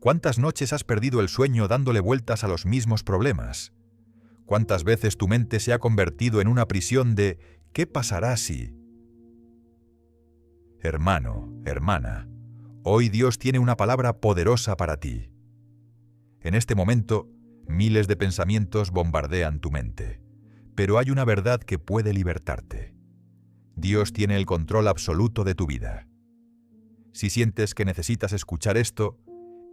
¿Cuántas noches has perdido el sueño dándole vueltas a los mismos problemas? ¿Cuántas veces tu mente se ha convertido en una prisión de ¿qué pasará si? Hermano, hermana, hoy Dios tiene una palabra poderosa para ti. En este momento, miles de pensamientos bombardean tu mente, pero hay una verdad que puede libertarte. Dios tiene el control absoluto de tu vida. Si sientes que necesitas escuchar esto,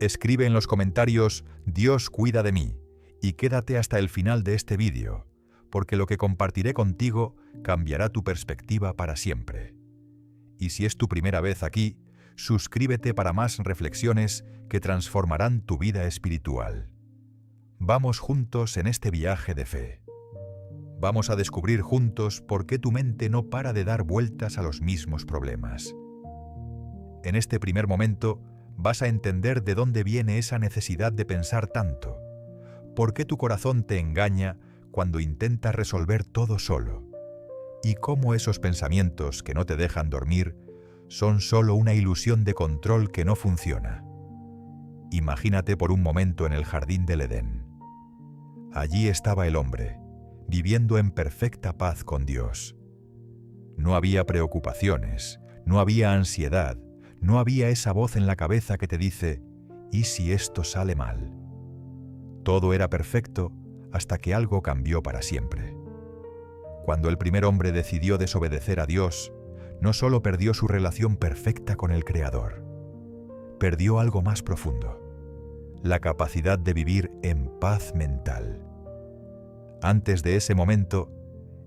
escribe en los comentarios «Dios cuida de mí» y quédate hasta el final de este vídeo, porque lo que compartiré contigo cambiará tu perspectiva para siempre. Y si es tu primera vez aquí, suscríbete para más reflexiones que transformarán tu vida espiritual. Vamos juntos en este viaje de fe. Vamos a descubrir juntos por qué tu mente no para de dar vueltas a los mismos problemas. En este primer momento, vas a entender de dónde viene esa necesidad de pensar tanto. ¿Por qué tu corazón te engaña cuando intentas resolver todo solo? Y cómo esos pensamientos que no te dejan dormir son solo una ilusión de control que no funciona. Imagínate por un momento en el jardín del Edén. Allí estaba el hombre, viviendo en perfecta paz con Dios. No había preocupaciones, no había ansiedad, no había esa voz en la cabeza que te dice, ¿y si esto sale mal? Todo era perfecto hasta que algo cambió para siempre. Cuando el primer hombre decidió desobedecer a Dios, no solo perdió su relación perfecta con el Creador, perdió algo más profundo, la capacidad de vivir en paz mental. Antes de ese momento,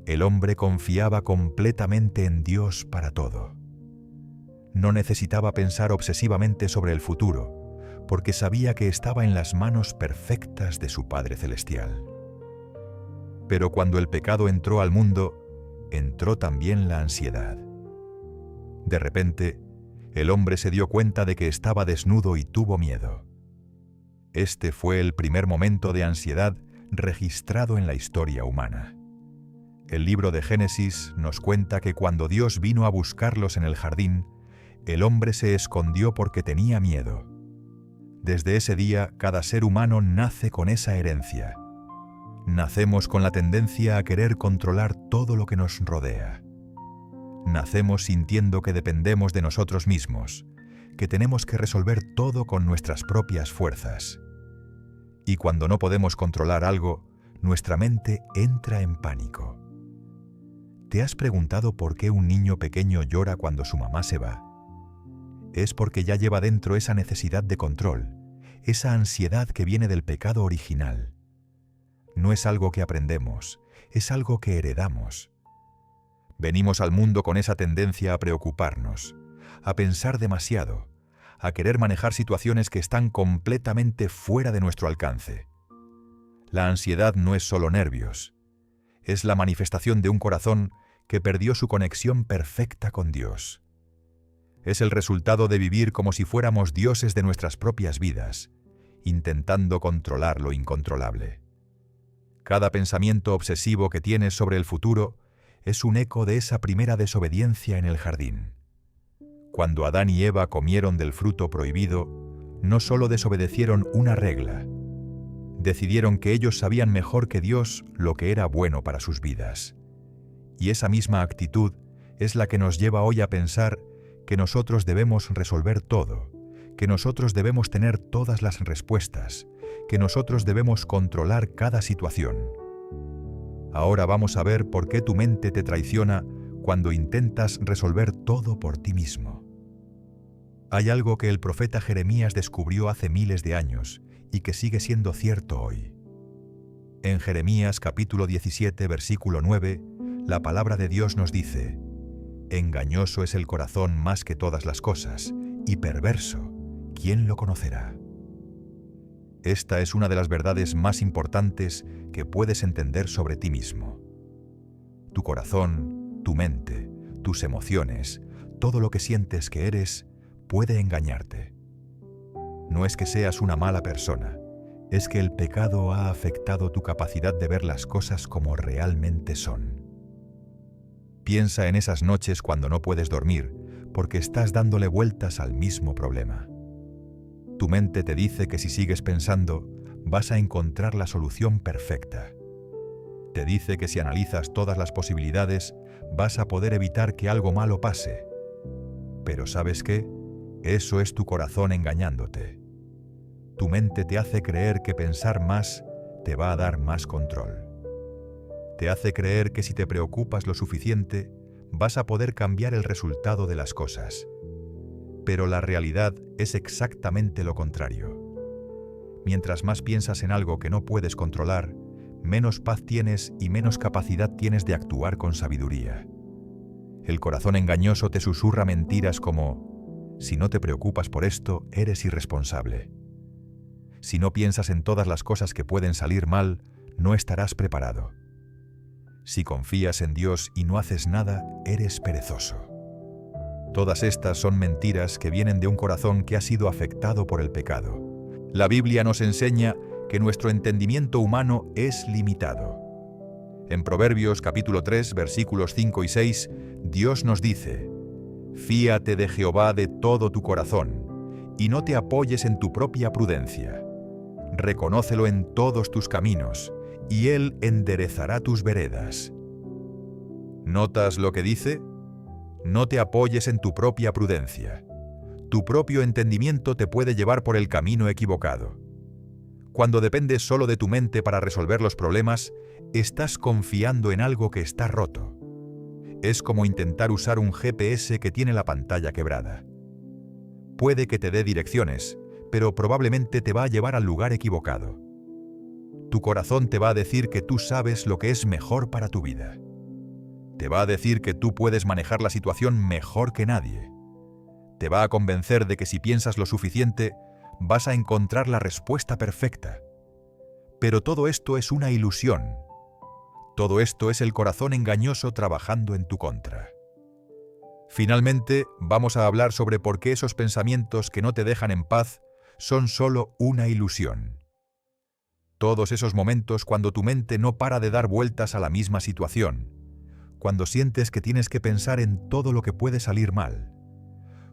el hombre confiaba completamente en Dios para todo. No necesitaba pensar obsesivamente sobre el futuro, porque sabía que estaba en las manos perfectas de su Padre Celestial. Pero cuando el pecado entró al mundo, entró también la ansiedad. De repente, el hombre se dio cuenta de que estaba desnudo y tuvo miedo. Este fue el primer momento de ansiedad registrado en la historia humana. El libro de Génesis nos cuenta que cuando Dios vino a buscarlos en el jardín, el hombre se escondió porque tenía miedo. Desde ese día, cada ser humano nace con esa herencia. Nacemos con la tendencia a querer controlar todo lo que nos rodea. Nacemos sintiendo que dependemos de nosotros mismos, que tenemos que resolver todo con nuestras propias fuerzas. Y cuando no podemos controlar algo, nuestra mente entra en pánico. ¿Te has preguntado por qué un niño pequeño llora cuando su mamá se va? Es porque ya lleva dentro esa necesidad de control, esa ansiedad que viene del pecado original. No es algo que aprendemos, es algo que heredamos. Venimos al mundo con esa tendencia a preocuparnos, a pensar demasiado, a querer manejar situaciones que están completamente fuera de nuestro alcance. La ansiedad no es solo nervios, es la manifestación de un corazón que perdió su conexión perfecta con Dios. Es el resultado de vivir como si fuéramos dioses de nuestras propias vidas, intentando controlar lo incontrolable. Cada pensamiento obsesivo que tienes sobre el futuro es un eco de esa primera desobediencia en el jardín. Cuando Adán y Eva comieron del fruto prohibido, no solo desobedecieron una regla, decidieron que ellos sabían mejor que Dios lo que era bueno para sus vidas. Y esa misma actitud es la que nos lleva hoy a pensar que nosotros debemos resolver todo, que nosotros debemos tener todas las respuestas, que nosotros debemos controlar cada situación. Ahora vamos a ver por qué tu mente te traiciona cuando intentas resolver todo por ti mismo. Hay algo que el profeta Jeremías descubrió hace miles de años y que sigue siendo cierto hoy. En Jeremías capítulo 17, versículo 9, la palabra de Dios nos dice: «Engañoso es el corazón más que todas las cosas, y perverso, ¿quién lo conocerá?». Esta es una de las verdades más importantes que puedes entender sobre ti mismo. Tu corazón, tu mente, tus emociones, todo lo que sientes que eres, puede engañarte. No es que seas una mala persona, es que el pecado ha afectado tu capacidad de ver las cosas como realmente son. Piensa en esas noches cuando no puedes dormir, porque estás dándole vueltas al mismo problema. Tu mente te dice que si sigues pensando, vas a encontrar la solución perfecta. Te dice que si analizas todas las posibilidades, vas a poder evitar que algo malo pase. Pero ¿sabes qué? Eso es tu corazón engañándote. Tu mente te hace creer que pensar más te va a dar más control. Te hace creer que si te preocupas lo suficiente, vas a poder cambiar el resultado de las cosas. Pero la realidad es exactamente lo contrario. Mientras más piensas en algo que no puedes controlar, menos paz tienes y menos capacidad tienes de actuar con sabiduría. El corazón engañoso te susurra mentiras como: si no te preocupas por esto, eres irresponsable. Si no piensas en todas las cosas que pueden salir mal, no estarás preparado. Si confías en Dios y no haces nada, eres perezoso. Todas estas son mentiras que vienen de un corazón que ha sido afectado por el pecado. La Biblia nos enseña que nuestro entendimiento humano es limitado. En Proverbios capítulo 3, versículos 5 y 6, Dios nos dice: «Fíate de Jehová de todo tu corazón, y no te apoyes en tu propia prudencia. Reconócelo en todos tus caminos, y Él enderezará tus veredas». ¿Notas lo que dice? No te apoyes en tu propia prudencia. Tu propio entendimiento te puede llevar por el camino equivocado. Cuando dependes solo de tu mente para resolver los problemas, estás confiando en algo que está roto. Es como intentar usar un GPS que tiene la pantalla quebrada. Puede que te dé direcciones, pero probablemente te va a llevar al lugar equivocado. Tu corazón te va a decir que tú sabes lo que es mejor para tu vida. Te va a decir que tú puedes manejar la situación mejor que nadie. Te va a convencer de que si piensas lo suficiente, vas a encontrar la respuesta perfecta. Pero todo esto es una ilusión. Todo esto es el corazón engañoso trabajando en tu contra. Finalmente, vamos a hablar sobre por qué esos pensamientos que no te dejan en paz son solo una ilusión. Todos esos momentos cuando tu mente no para de dar vueltas a la misma situación, cuando sientes que tienes que pensar en todo lo que puede salir mal,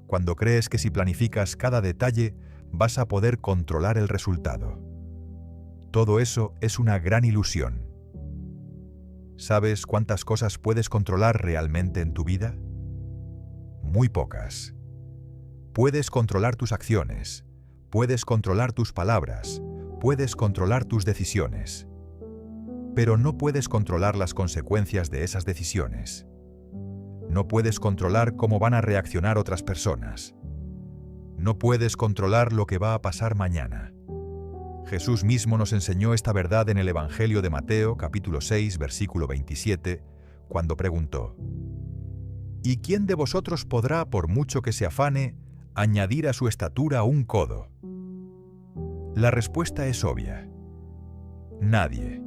cuando crees que si planificas cada detalle vas a poder controlar el resultado. Todo eso es una gran ilusión. ¿Sabes cuántas cosas puedes controlar realmente en tu vida? Muy pocas. Puedes controlar tus acciones, puedes controlar tus palabras, puedes controlar tus decisiones. Pero no puedes controlar las consecuencias de esas decisiones. No puedes controlar cómo van a reaccionar otras personas. No puedes controlar lo que va a pasar mañana. Jesús mismo nos enseñó esta verdad en el Evangelio de Mateo, capítulo 6, versículo 27, cuando preguntó: ¿Y quién de vosotros podrá, por mucho que se afane, añadir a su estatura un codo? La respuesta es obvia. Nadie.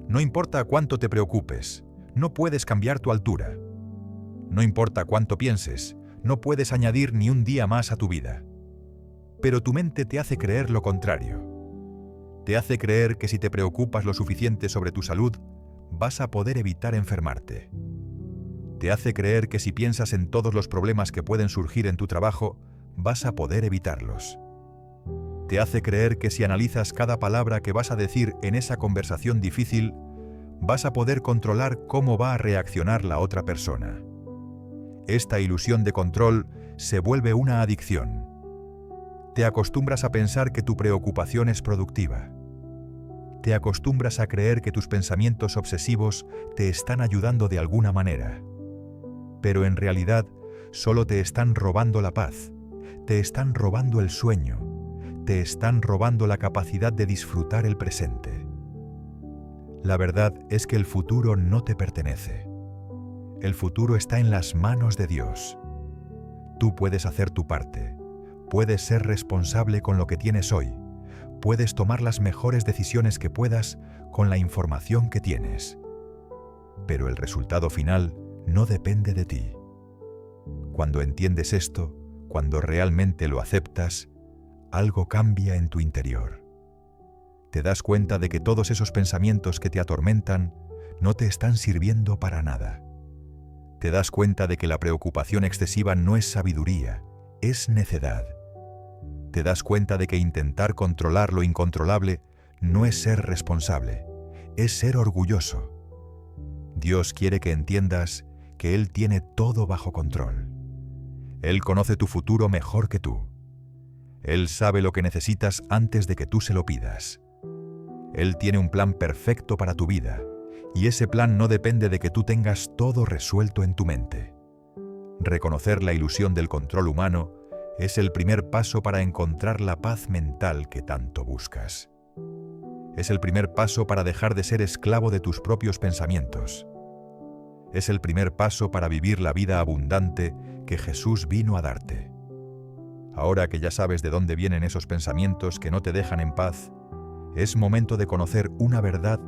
No importa cuánto te preocupes, no puedes cambiar tu altura. No importa cuánto pienses, no puedes añadir ni un día más a tu vida. Pero tu mente te hace creer lo contrario. Te hace creer que si te preocupas lo suficiente sobre tu salud, vas a poder evitar enfermarte. Te hace creer que si piensas en todos los problemas que pueden surgir en tu trabajo, vas a poder evitarlos. Te hace creer que si analizas cada palabra que vas a decir en esa conversación difícil, vas a poder controlar cómo va a reaccionar la otra persona. Esta ilusión de control se vuelve una adicción. Te acostumbras a pensar que tu preocupación es productiva. Te acostumbras a creer que tus pensamientos obsesivos te están ayudando de alguna manera. Pero en realidad, solo te están robando la paz, te están robando el sueño, te están robando la capacidad de disfrutar el presente. La verdad es que el futuro no te pertenece. El futuro está en las manos de Dios. Tú puedes hacer tu parte. Puedes ser responsable con lo que tienes hoy. Puedes tomar las mejores decisiones que puedas con la información que tienes. Pero el resultado final no depende de ti. Cuando entiendes esto, cuando realmente lo aceptas, algo cambia en tu interior. Te das cuenta de que todos esos pensamientos que te atormentan no te están sirviendo para nada. Te das cuenta de que la preocupación excesiva no es sabiduría, es necedad. Te das cuenta de que intentar controlar lo incontrolable no es ser responsable, es ser orgulloso. Dios quiere que entiendas que Él tiene todo bajo control. Él conoce tu futuro mejor que tú. Él sabe lo que necesitas antes de que tú se lo pidas. Él tiene un plan perfecto para tu vida, y ese plan no depende de que tú tengas todo resuelto en tu mente. Reconocer la ilusión del control humano es el primer paso para encontrar la paz mental que tanto buscas. Es el primer paso para dejar de ser esclavo de tus propios pensamientos. Es el primer paso para vivir la vida abundante que Jesús vino a darte. Ahora que ya sabes de dónde vienen esos pensamientos que no te dejan en paz, es momento de conocer una verdad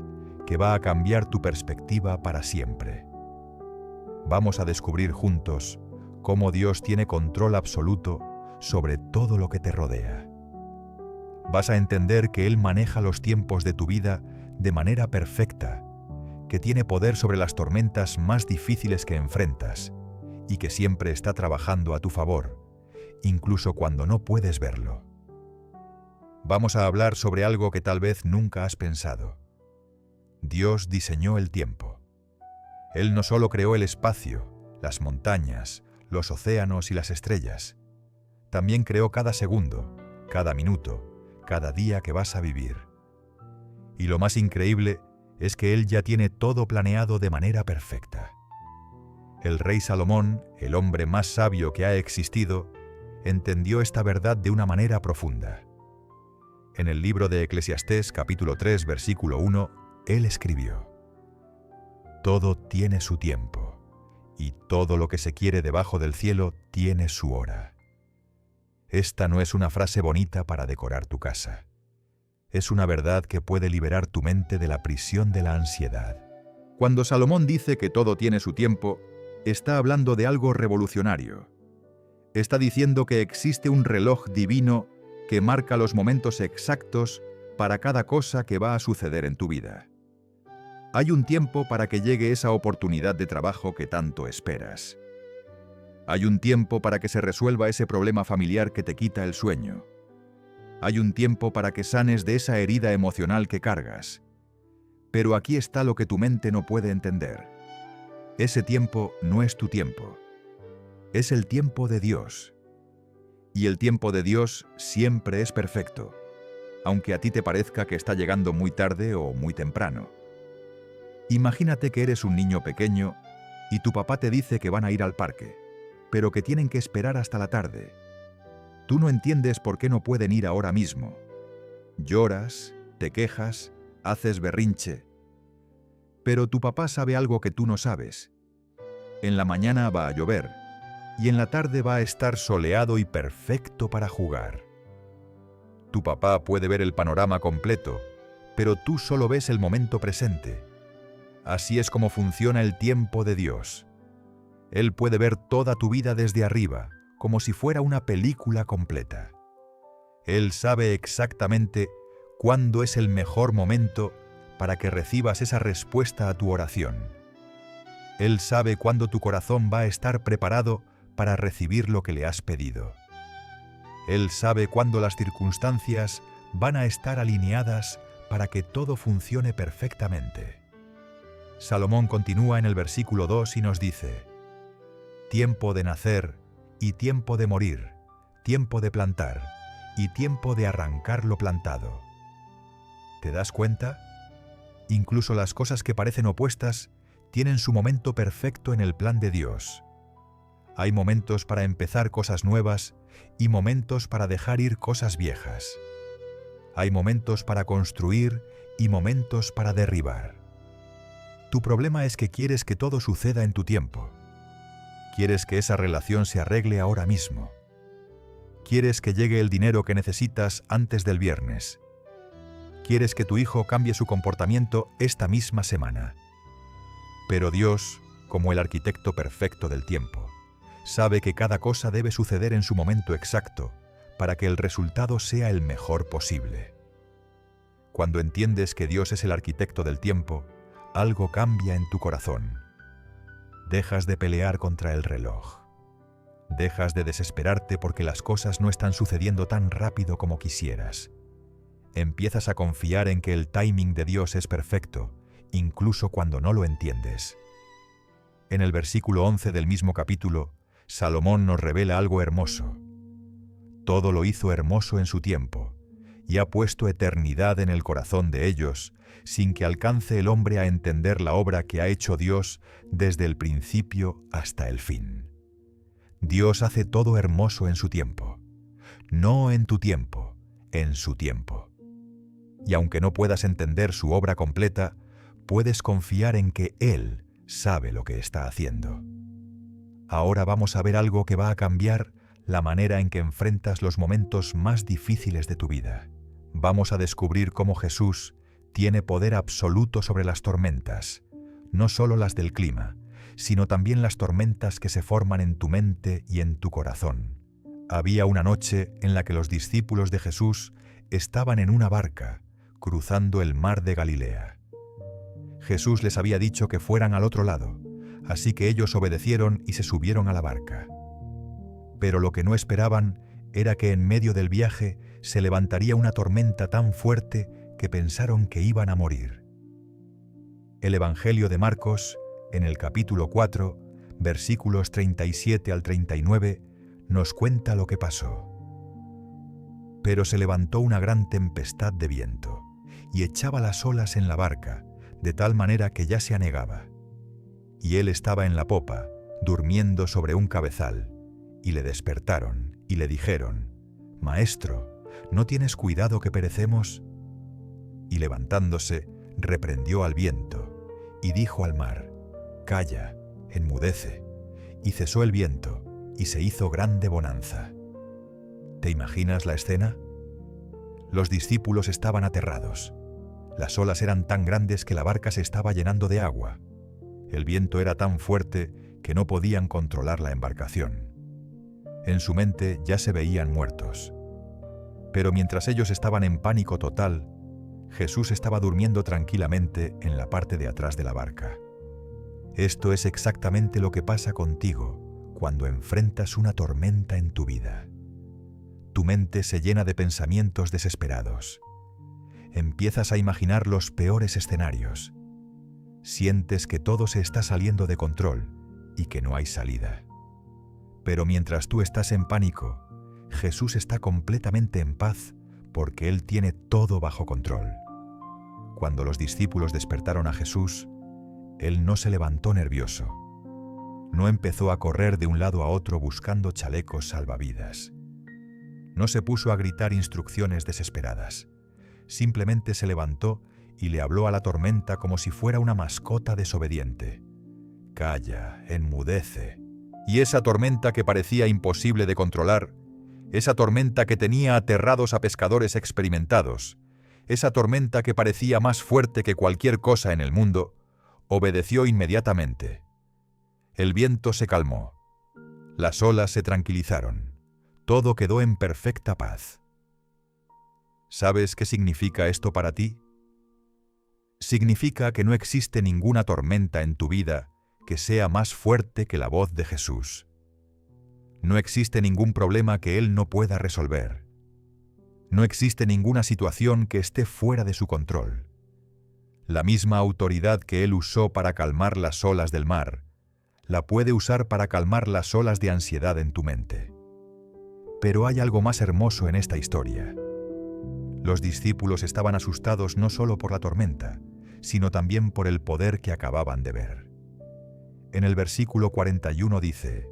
que va a cambiar tu perspectiva para siempre. Vamos a descubrir juntos cómo Dios tiene control absoluto sobre todo lo que te rodea. Vas a entender que Él maneja los tiempos de tu vida de manera perfecta, que tiene poder sobre las tormentas más difíciles que enfrentas y que siempre está trabajando a tu favor, incluso cuando no puedes verlo. Vamos a hablar sobre algo que tal vez nunca has pensado. Dios diseñó el tiempo. Él no solo creó el espacio, las montañas, los océanos y las estrellas. También creó cada segundo, cada minuto, cada día que vas a vivir. Y lo más increíble es que Él ya tiene todo planeado de manera perfecta. El rey Salomón, el hombre más sabio que ha existido, entendió esta verdad de una manera profunda. En el libro de Eclesiastés, capítulo 3, versículo 1, él escribió: «Todo tiene su tiempo, y todo lo que se quiere debajo del cielo tiene su hora». Esta no es una frase bonita para decorar tu casa. Es una verdad que puede liberar tu mente de la prisión de la ansiedad. Cuando Salomón dice que todo tiene su tiempo, está hablando de algo revolucionario. Está diciendo que existe un reloj divino que marca los momentos exactos para cada cosa que va a suceder en tu vida. Hay un tiempo para que llegue esa oportunidad de trabajo que tanto esperas. Hay un tiempo para que se resuelva ese problema familiar que te quita el sueño. Hay un tiempo para que sanes de esa herida emocional que cargas. Pero aquí está lo que tu mente no puede entender. Ese tiempo no es tu tiempo. Es el tiempo de Dios. Y el tiempo de Dios siempre es perfecto, aunque a ti te parezca que está llegando muy tarde o muy temprano. Imagínate que eres un niño pequeño y tu papá te dice que van a ir al parque, pero que tienen que esperar hasta la tarde. Tú no entiendes por qué no pueden ir ahora mismo. Lloras, te quejas, haces berrinche. Pero tu papá sabe algo que tú no sabes. En la mañana va a llover y en la tarde va a estar soleado y perfecto para jugar. Tu papá puede ver el panorama completo, pero tú solo ves el momento presente. Así es como funciona el tiempo de Dios. Él puede ver toda tu vida desde arriba, como si fuera una película completa. Él sabe exactamente cuándo es el mejor momento para que recibas esa respuesta a tu oración. Él sabe cuándo tu corazón va a estar preparado para recibir lo que le has pedido. Él sabe cuándo las circunstancias van a estar alineadas para que todo funcione perfectamente. Salomón continúa en el versículo 2 y nos dice: «Tiempo de nacer y tiempo de morir, tiempo de plantar y tiempo de arrancar lo plantado». ¿Te das cuenta? Incluso las cosas que parecen opuestas tienen su momento perfecto en el plan de Dios. Hay momentos para empezar cosas nuevas y momentos para dejar ir cosas viejas. Hay momentos para construir y momentos para derribar. Tu problema es que quieres que todo suceda en tu tiempo. Quieres que esa relación se arregle ahora mismo. Quieres que llegue el dinero que necesitas antes del viernes. Quieres que tu hijo cambie su comportamiento esta misma semana. Pero Dios, como el arquitecto perfecto del tiempo, sabe que cada cosa debe suceder en su momento exacto para que el resultado sea el mejor posible. Cuando entiendes que Dios es el arquitecto del tiempo, algo cambia en tu corazón. Dejas de pelear contra el reloj. Dejas de desesperarte porque las cosas no están sucediendo tan rápido como quisieras. Empiezas a confiar en que el timing de Dios es perfecto, incluso cuando no lo entiendes. En el versículo 11 del mismo capítulo, Salomón nos revela algo hermoso. Todo lo hizo hermoso en su tiempo, y ha puesto eternidad en el corazón de ellos, sin que alcance el hombre a entender la obra que ha hecho Dios desde el principio hasta el fin. Dios hace todo hermoso en su tiempo, no en tu tiempo, en su tiempo. Y aunque no puedas entender su obra completa, puedes confiar en que Él sabe lo que está haciendo. Ahora vamos a ver algo que va a cambiar la manera en que enfrentas los momentos más difíciles de tu vida. Vamos a descubrir cómo Jesús tiene poder absoluto sobre las tormentas, no solo las del clima, sino también las tormentas que se forman en tu mente y en tu corazón. Había una noche en la que los discípulos de Jesús estaban en una barca, cruzando el mar de Galilea. Jesús les había dicho que fueran al otro lado, así que ellos obedecieron y se subieron a la barca. Pero lo que no esperaban era que en medio del viaje se levantaría una tormenta tan fuerte que pensaron que iban a morir. El Evangelio de Marcos, en el capítulo 4, versículos 37 al 39, nos cuenta lo que pasó. Pero se levantó una gran tempestad de viento, y echaba las olas en la barca, de tal manera que ya se anegaba. Y él estaba en la popa, durmiendo sobre un cabezal, y le despertaron, y le dijeron: «Maestro, ¿no tienes cuidado que perecemos?» Y levantándose, reprendió al viento, y dijo al mar: «Calla, enmudece». Y cesó el viento, y se hizo grande bonanza. ¿Te imaginas la escena? Los discípulos estaban aterrados. Las olas eran tan grandes que la barca se estaba llenando de agua. El viento era tan fuerte que no podían controlar la embarcación. En su mente ya se veían muertos. Pero mientras ellos estaban en pánico total, Jesús estaba durmiendo tranquilamente en la parte de atrás de la barca. Esto es exactamente lo que pasa contigo cuando enfrentas una tormenta en tu vida. Tu mente se llena de pensamientos desesperados. Empiezas a imaginar los peores escenarios. Sientes que todo se está saliendo de control y que no hay salida. Pero mientras tú estás en pánico, Jesús está completamente en paz porque Él tiene todo bajo control. Cuando los discípulos despertaron a Jesús, Él no se levantó nervioso. No empezó a correr de un lado a otro buscando chalecos salvavidas. No se puso a gritar instrucciones desesperadas. Simplemente se levantó y le habló a la tormenta como si fuera una mascota desobediente. «Calla, enmudece». Y esa tormenta que parecía imposible de controlar, esa tormenta que tenía aterrados a pescadores experimentados, esa tormenta que parecía más fuerte que cualquier cosa en el mundo, obedeció inmediatamente. El viento se calmó. Las olas se tranquilizaron. Todo quedó en perfecta paz. ¿Sabes qué significa esto para ti? Significa que no existe ninguna tormenta en tu vida que sea más fuerte que la voz de Jesús. No existe ningún problema que Él no pueda resolver. No existe ninguna situación que esté fuera de su control. La misma autoridad que Él usó para calmar las olas del mar, la puede usar para calmar las olas de ansiedad en tu mente. Pero hay algo más hermoso en esta historia. Los discípulos estaban asustados no solo por la tormenta, sino también por el poder que acababan de ver. En el versículo 41 dice: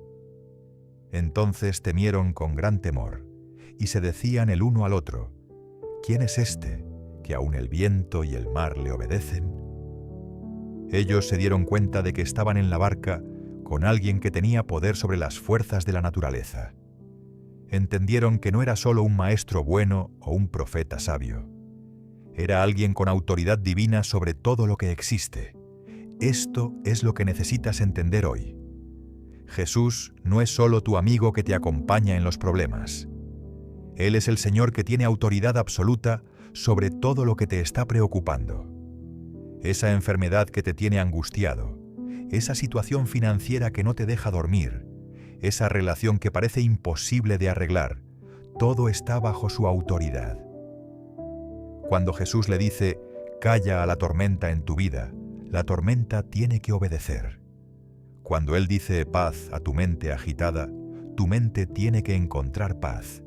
«Entonces temieron con gran temor, y se decían el uno al otro: ¿Quién es este, que aun el viento y el mar le obedecen?» Ellos se dieron cuenta de que estaban en la barca con alguien que tenía poder sobre las fuerzas de la naturaleza. Entendieron que no era solo un maestro bueno o un profeta sabio. Era alguien con autoridad divina sobre todo lo que existe. Esto es lo que necesitas entender hoy. Jesús no es solo tu amigo que te acompaña en los problemas. Él es el Señor que tiene autoridad absoluta sobre todo lo que te está preocupando. Esa enfermedad que te tiene angustiado, esa situación financiera que no te deja dormir, esa relación que parece imposible de arreglar, todo está bajo su autoridad. Cuando Jesús le dice, calla a la tormenta en tu vida, la tormenta tiene que obedecer. Cuando Él dice paz a tu mente agitada, tu mente tiene que encontrar paz.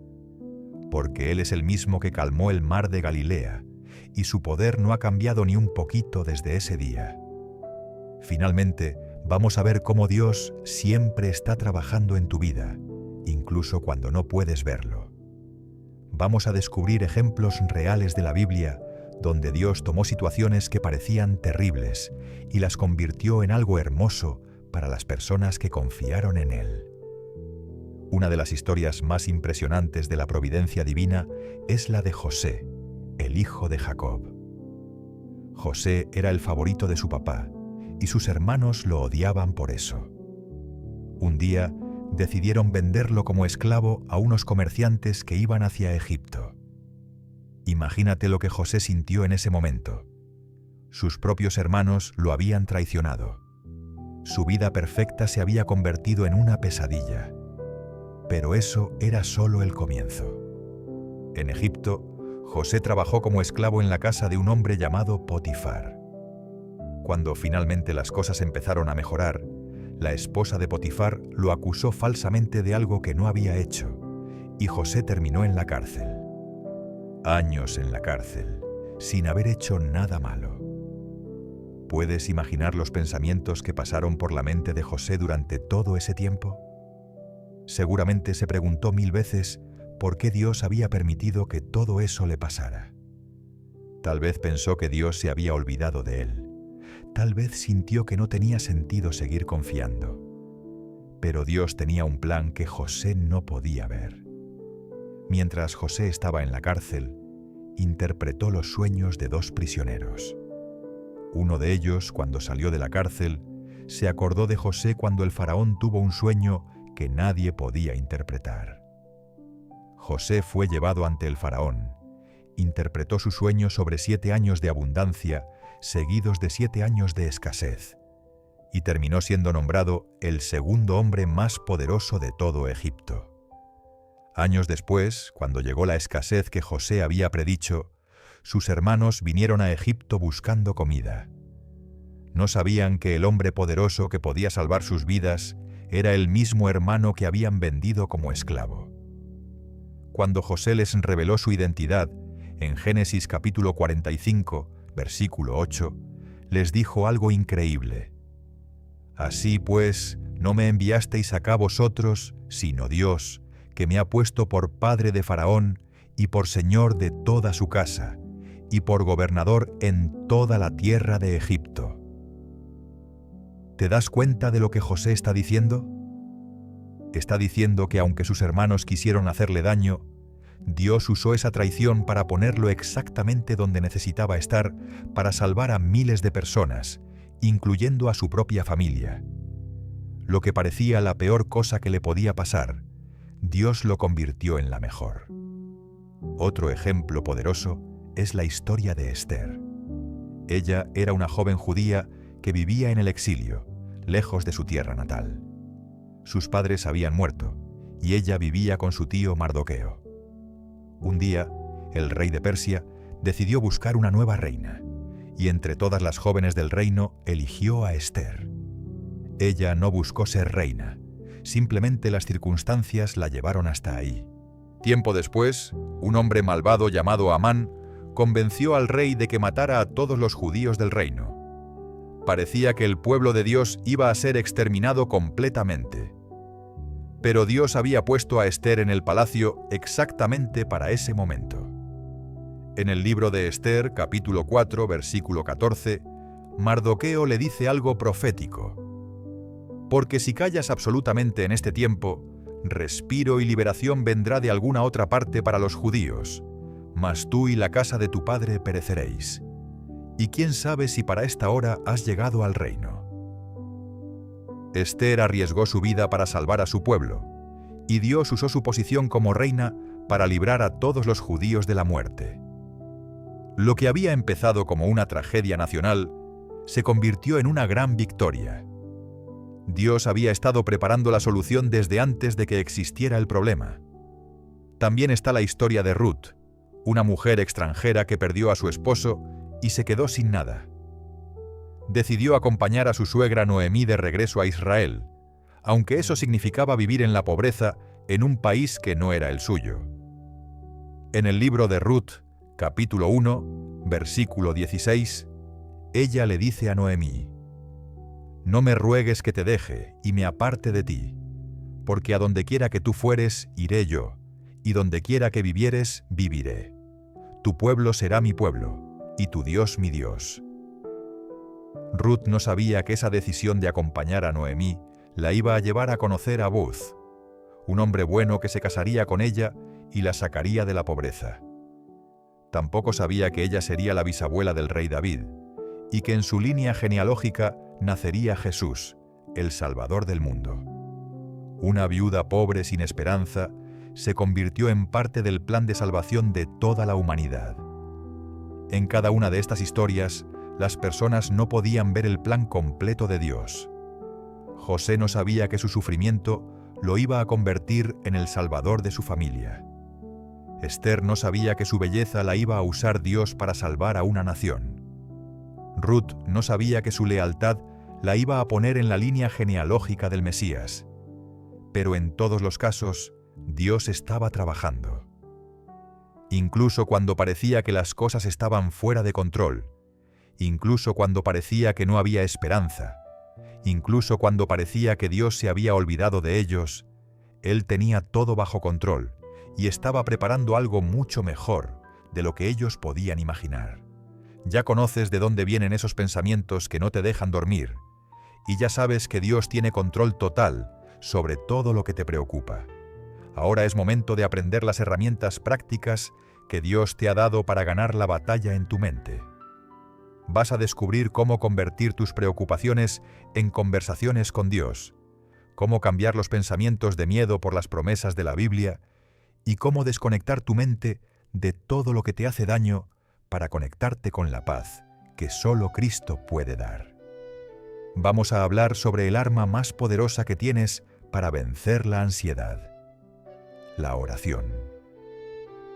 Porque Él es el mismo que calmó el mar de Galilea, y su poder no ha cambiado ni un poquito desde ese día. Finalmente, vamos a ver cómo Dios siempre está trabajando en tu vida, incluso cuando no puedes verlo. Vamos a descubrir ejemplos reales de la Biblia donde Dios tomó situaciones que parecían terribles y las convirtió en algo hermoso para las personas que confiaron en Él. Una de las historias más impresionantes de la providencia divina es la de José, el hijo de Jacob. José era el favorito de su papá y sus hermanos lo odiaban por eso. Un día decidieron venderlo como esclavo a unos comerciantes que iban hacia Egipto. Imagínate lo que José sintió en ese momento. Sus propios hermanos lo habían traicionado. Su vida perfecta se había convertido en una pesadilla. Pero eso era solo el comienzo. En Egipto, José trabajó como esclavo en la casa de un hombre llamado Potifar. Cuando finalmente las cosas empezaron a mejorar, la esposa de Potifar lo acusó falsamente de algo que no había hecho, y José terminó en la cárcel. Años en la cárcel, sin haber hecho nada malo. ¿Puedes imaginar los pensamientos que pasaron por la mente de José durante todo ese tiempo? Seguramente se preguntó 1000 veces por qué Dios había permitido que todo eso le pasara. Tal vez pensó que Dios se había olvidado de él. Tal vez sintió que no tenía sentido seguir confiando. Pero Dios tenía un plan que José no podía ver. Mientras José estaba en la cárcel, interpretó los sueños de 2 prisioneros. Uno de ellos, cuando salió de la cárcel, se acordó de José cuando el faraón tuvo un sueño que nadie podía interpretar. José fue llevado ante el faraón, interpretó su sueño sobre 7 años de abundancia, seguidos de 7 años de escasez, y terminó siendo nombrado el segundo hombre más poderoso de todo Egipto. Años después, cuando llegó la escasez que José había predicho, sus hermanos vinieron a Egipto buscando comida. No sabían que el hombre poderoso que podía salvar sus vidas era el mismo hermano que habían vendido como esclavo. Cuando José les reveló su identidad, en Génesis capítulo 45, versículo 8, les dijo algo increíble. Así pues, no me enviasteis acá vosotros, sino Dios, que me ha puesto por padre de Faraón y por señor de toda su casa, y por gobernador en toda la tierra de Egipto. ¿Te das cuenta de lo que José está diciendo? Está diciendo que aunque sus hermanos quisieron hacerle daño, Dios usó esa traición para ponerlo exactamente donde necesitaba estar para salvar a miles de personas, incluyendo a su propia familia. Lo que parecía la peor cosa que le podía pasar, Dios lo convirtió en la mejor. Otro ejemplo poderoso es la historia de Esther. Ella era una joven judía que vivía en el exilio, lejos de su tierra natal. Sus padres habían muerto, y ella vivía con su tío Mardoqueo. Un día, el rey de Persia decidió buscar una nueva reina, y entre todas las jóvenes del reino eligió a Esther. Ella no buscó ser reina, simplemente las circunstancias la llevaron hasta ahí. Tiempo después, un hombre malvado llamado Amán convenció al rey de que matara a todos los judíos del reino. Parecía que el pueblo de Dios iba a ser exterminado completamente. Pero Dios había puesto a Esther en el palacio exactamente para ese momento. En el libro de Esther, capítulo 4, versículo 14, Mardoqueo le dice algo profético. Porque si callas absolutamente en este tiempo, respiro y liberación vendrá de alguna otra parte para los judíos, mas tú y la casa de tu padre pereceréis. Y quién sabe si para esta hora has llegado al reino. Esther arriesgó su vida para salvar a su pueblo, y Dios usó su posición como reina para librar a todos los judíos de la muerte. Lo que había empezado como una tragedia nacional se convirtió en una gran victoria. Dios había estado preparando la solución desde antes de que existiera el problema. También está la historia de Ruth, una mujer extranjera que perdió a su esposo y se quedó sin nada. Decidió acompañar a su suegra Noemí de regreso a Israel, aunque eso significaba vivir en la pobreza en un país que no era el suyo. En el libro de Ruth, capítulo 1, versículo 16, ella le dice a Noemí: «No me ruegues que te deje y me aparte de ti, porque a donde quiera que tú fueres, iré yo, y donde quiera que vivieres, viviré. Tu pueblo será mi pueblo, y tu Dios mi Dios». Ruth no sabía que esa decisión de acompañar a Noemí la iba a llevar a conocer a Booz, un hombre bueno que se casaría con ella y la sacaría de la pobreza. Tampoco sabía que ella sería la bisabuela del rey David, y que en su línea genealógica nacería Jesús, el Salvador del mundo. Una viuda pobre sin esperanza se convirtió en parte del plan de salvación de toda la humanidad. En cada una de estas historias, las personas no podían ver el plan completo de Dios. José no sabía que su sufrimiento lo iba a convertir en el salvador de su familia. Esther no sabía que su belleza la iba a usar Dios para salvar a una nación. Ruth no sabía que su lealtad la iba a poner en la línea genealógica del Mesías. Pero en todos los casos, Dios estaba trabajando. Incluso cuando parecía que las cosas estaban fuera de control, incluso cuando parecía que no había esperanza, incluso cuando parecía que Dios se había olvidado de ellos, Él tenía todo bajo control y estaba preparando algo mucho mejor de lo que ellos podían imaginar. Ya conoces de dónde vienen esos pensamientos que no te dejan dormir, y ya sabes que Dios tiene control total sobre todo lo que te preocupa. Ahora es momento de aprender las herramientas prácticas que Dios te ha dado para ganar la batalla en tu mente. Vas a descubrir cómo convertir tus preocupaciones en conversaciones con Dios, cómo cambiar los pensamientos de miedo por las promesas de la Biblia y cómo desconectar tu mente de todo lo que te hace daño para conectarte con la paz que solo Cristo puede dar. Vamos a hablar sobre el arma más poderosa que tienes para vencer la ansiedad: la oración.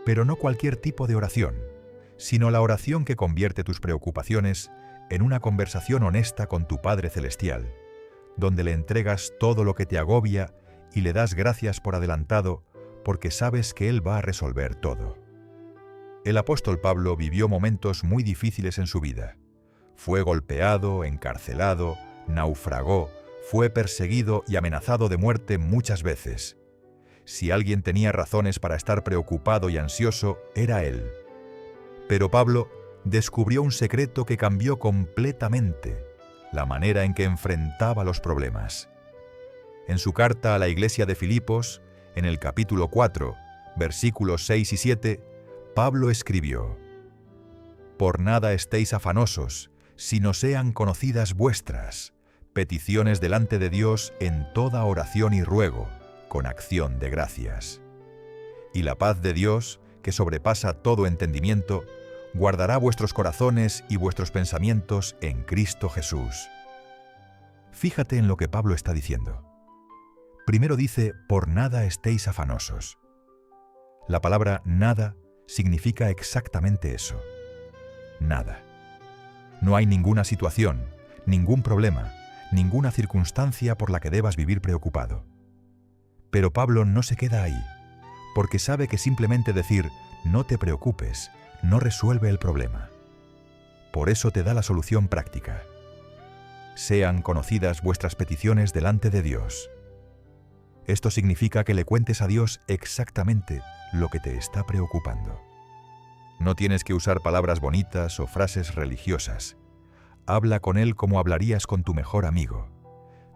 Pero no cualquier tipo de oración, sino la oración que convierte tus preocupaciones en una conversación honesta con tu Padre Celestial, donde le entregas todo lo que te agobia y le das gracias por adelantado, porque sabes que Él va a resolver todo. El apóstol Pablo vivió momentos muy difíciles en su vida. Fue golpeado, encarcelado, naufragó, fue perseguido y amenazado de muerte muchas veces. Si alguien tenía razones para estar preocupado y ansioso, era él. Pero Pablo descubrió un secreto que cambió completamente la manera en que enfrentaba los problemas. En su carta a la iglesia de Filipos, en el capítulo 4, versículos 6 y 7, Pablo escribió: «Por nada estéis afanosos, sino sean conocidas vuestras peticiones delante de Dios en toda oración y ruego, con acción de gracias. Y la paz de Dios, que sobrepasa todo entendimiento, guardará vuestros corazones y vuestros pensamientos en Cristo Jesús». Fíjate en lo que Pablo está diciendo. Primero dice: «Por nada estéis afanosos». La palabra nada significa exactamente eso. Nada. No hay ninguna situación, ningún problema, ninguna circunstancia por la que debas vivir preocupado. Pero Pablo no se queda ahí, porque sabe que simplemente decir «no te preocupes» no resuelve el problema. Por eso te da la solución práctica. Sean conocidas vuestras peticiones delante de Dios. Esto significa que le cuentes a Dios exactamente lo que te está preocupando. No tienes que usar palabras bonitas o frases religiosas. Habla con Él como hablarías con tu mejor amigo.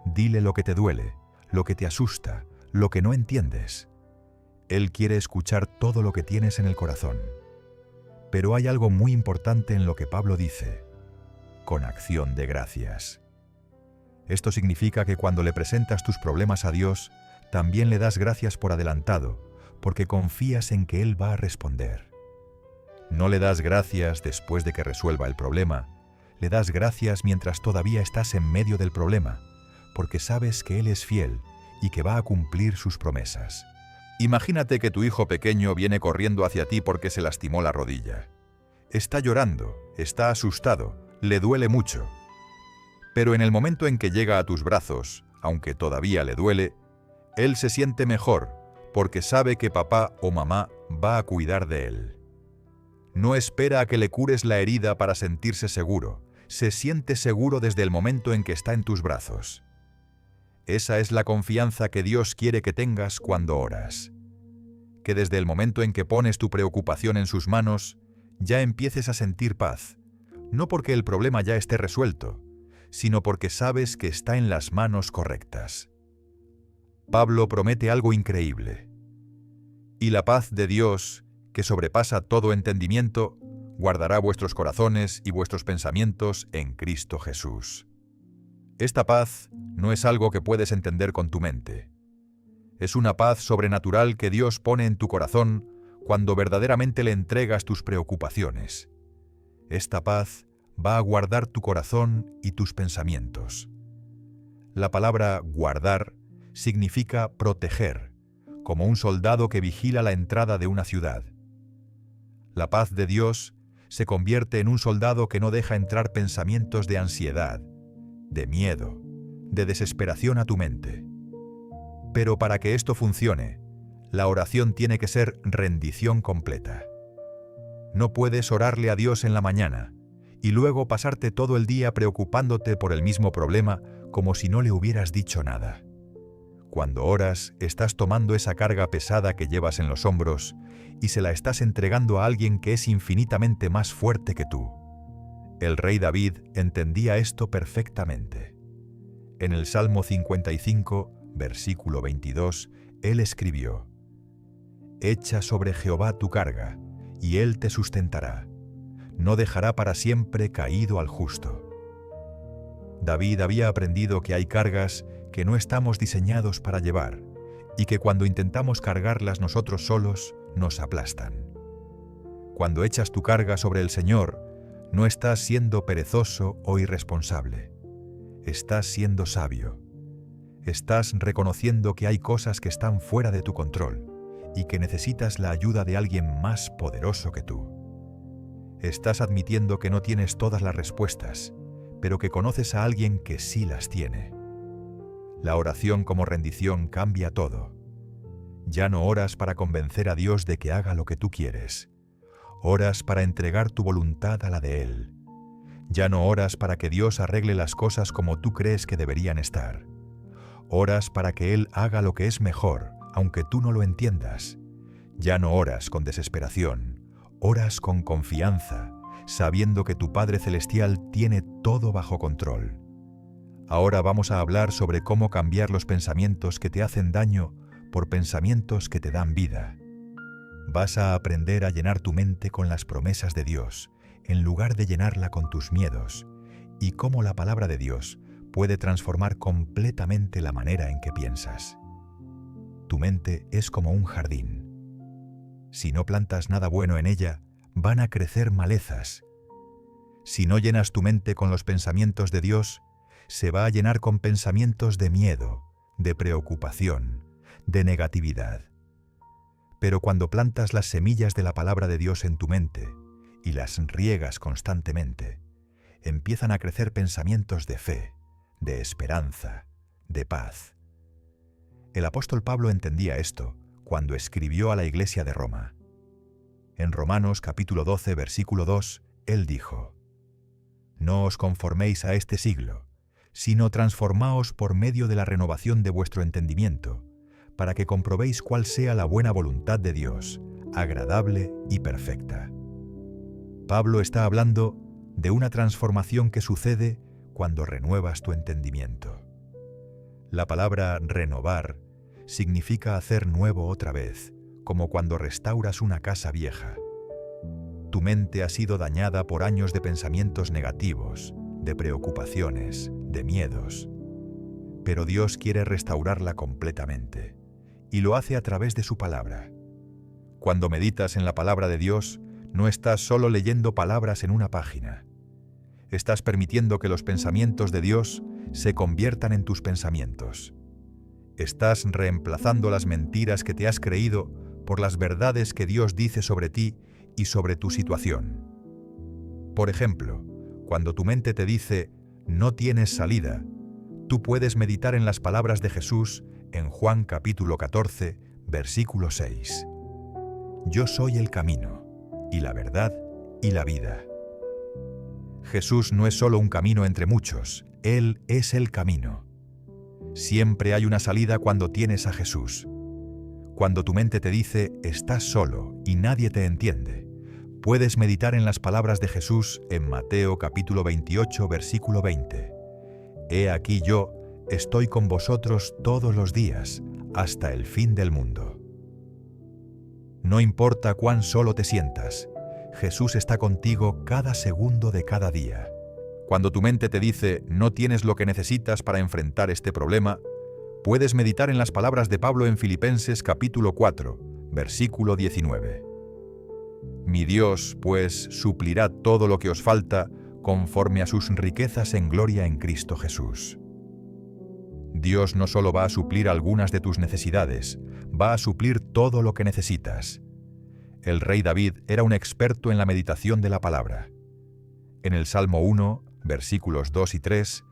Dile lo que te duele, lo que te asusta, lo que no entiendes. Él quiere escuchar todo lo que tienes en el corazón. Pero hay algo muy importante en lo que Pablo dice: con acción de gracias. Esto significa que cuando le presentas tus problemas a Dios, también le das gracias por adelantado, porque confías en que Él va a responder. No le das gracias después de que resuelva el problema, le das gracias mientras todavía estás en medio del problema, porque sabes que Él es fiel y que va a cumplir sus promesas. Imagínate que tu hijo pequeño viene corriendo hacia ti porque se lastimó la rodilla. Está llorando, está asustado, le duele mucho. Pero en el momento en que llega a tus brazos, aunque todavía le duele, él se siente mejor porque sabe que papá o mamá va a cuidar de él. No espera a que le cures la herida para sentirse seguro. Se siente seguro desde el momento en que está en tus brazos. Esa es la confianza que Dios quiere que tengas cuando oras. Que desde el momento en que pones tu preocupación en sus manos, ya empieces a sentir paz, no porque el problema ya esté resuelto, sino porque sabes que está en las manos correctas. Pablo promete algo increíble. Y la paz de Dios, que sobrepasa todo entendimiento, guardará vuestros corazones y vuestros pensamientos en Cristo Jesús. Esta paz no es algo que puedes entender con tu mente. Es una paz sobrenatural que Dios pone en tu corazón cuando verdaderamente le entregas tus preocupaciones. Esta paz va a guardar tu corazón y tus pensamientos. La palabra guardar significa proteger, como un soldado que vigila la entrada de una ciudad. La paz de Dios se convierte en un soldado que no deja entrar pensamientos de ansiedad, de miedo, de desesperación a tu mente. Pero para que esto funcione, la oración tiene que ser rendición completa. No puedes orarle a Dios en la mañana y luego pasarte todo el día preocupándote por el mismo problema como si no le hubieras dicho nada. Cuando oras, estás tomando esa carga pesada que llevas en los hombros y se la estás entregando a alguien que es infinitamente más fuerte que tú. El rey David entendía esto perfectamente. En el Salmo 55, versículo 22, él escribió: «Echa sobre Jehová tu carga, y él te sustentará. No dejará para siempre caído al justo». David había aprendido que hay cargas que no estamos diseñados para llevar y que cuando intentamos cargarlas nosotros solos nos aplastan. Cuando echas tu carga sobre el Señor, no estás siendo perezoso o irresponsable. Estás siendo sabio. Estás reconociendo que hay cosas que están fuera de tu control y que necesitas la ayuda de alguien más poderoso que tú. Estás admitiendo que no tienes todas las respuestas, pero que conoces a alguien que sí las tiene. La oración como rendición cambia todo. Ya no oras para convencer a Dios de que haga lo que tú quieres. Oras para entregar tu voluntad a la de Él. Ya no oras para que Dios arregle las cosas como tú crees que deberían estar. Oras para que Él haga lo que es mejor, aunque tú no lo entiendas. Ya no oras con desesperación, oras con confianza, sabiendo que tu Padre Celestial tiene todo bajo control. Ahora vamos a hablar sobre cómo cambiar los pensamientos que te hacen daño por pensamientos que te dan vida. Vas a aprender a llenar tu mente con las promesas de Dios, en lugar de llenarla con tus miedos, y cómo la palabra de Dios puede transformar completamente la manera en que piensas. Tu mente es como un jardín. Si no plantas nada bueno en ella, van a crecer malezas. Si no llenas tu mente con los pensamientos de Dios, se va a llenar con pensamientos de miedo, de preocupación, de negatividad. Pero cuando plantas las semillas de la palabra de Dios en tu mente y las riegas constantemente, empiezan a crecer pensamientos de fe, de esperanza, de paz. El apóstol Pablo entendía esto cuando escribió a la iglesia de Roma. En Romanos capítulo 12, versículo 2, él dijo: «No os conforméis a este siglo, sino transformaos por medio de la renovación de vuestro entendimiento, para que comprobéis cuál sea la buena voluntad de Dios, agradable y perfecta». Pablo está hablando de una transformación que sucede cuando renuevas tu entendimiento. La palabra renovar significa hacer nuevo otra vez, como cuando restauras una casa vieja. Tu mente ha sido dañada por años de pensamientos negativos, de preocupaciones, de miedos. Pero Dios quiere restaurarla completamente, y lo hace a través de su palabra. Cuando meditas en la palabra de Dios, no estás solo leyendo palabras en una página. Estás permitiendo que los pensamientos de Dios se conviertan en tus pensamientos. Estás reemplazando las mentiras que te has creído por las verdades que Dios dice sobre ti y sobre tu situación. Por ejemplo, cuando tu mente te dice, no tienes salida, tú puedes meditar en las palabras de Jesús en Juan capítulo 14, versículo 6. Yo soy el camino, y la verdad, y la vida. Jesús no es solo un camino entre muchos, Él es el camino. Siempre hay una salida cuando tienes a Jesús. Cuando tu mente te dice, estás solo y nadie te entiende, puedes meditar en las palabras de Jesús en Mateo capítulo 28, versículo 20. He aquí yo estoy con vosotros todos los días, hasta el fin del mundo. No importa cuán solo te sientas, Jesús está contigo cada segundo de cada día. Cuando tu mente te dice, no tienes lo que necesitas para enfrentar este problema, puedes meditar en las palabras de Pablo en Filipenses capítulo 4, versículo 19. Mi Dios, pues, suplirá todo lo que os falta conforme a sus riquezas en gloria en Cristo Jesús. Dios no solo va a suplir algunas de tus necesidades, va a suplir todo lo que necesitas. El rey David era un experto en la meditación de la palabra. En el Salmo 1, versículos 2 y 3,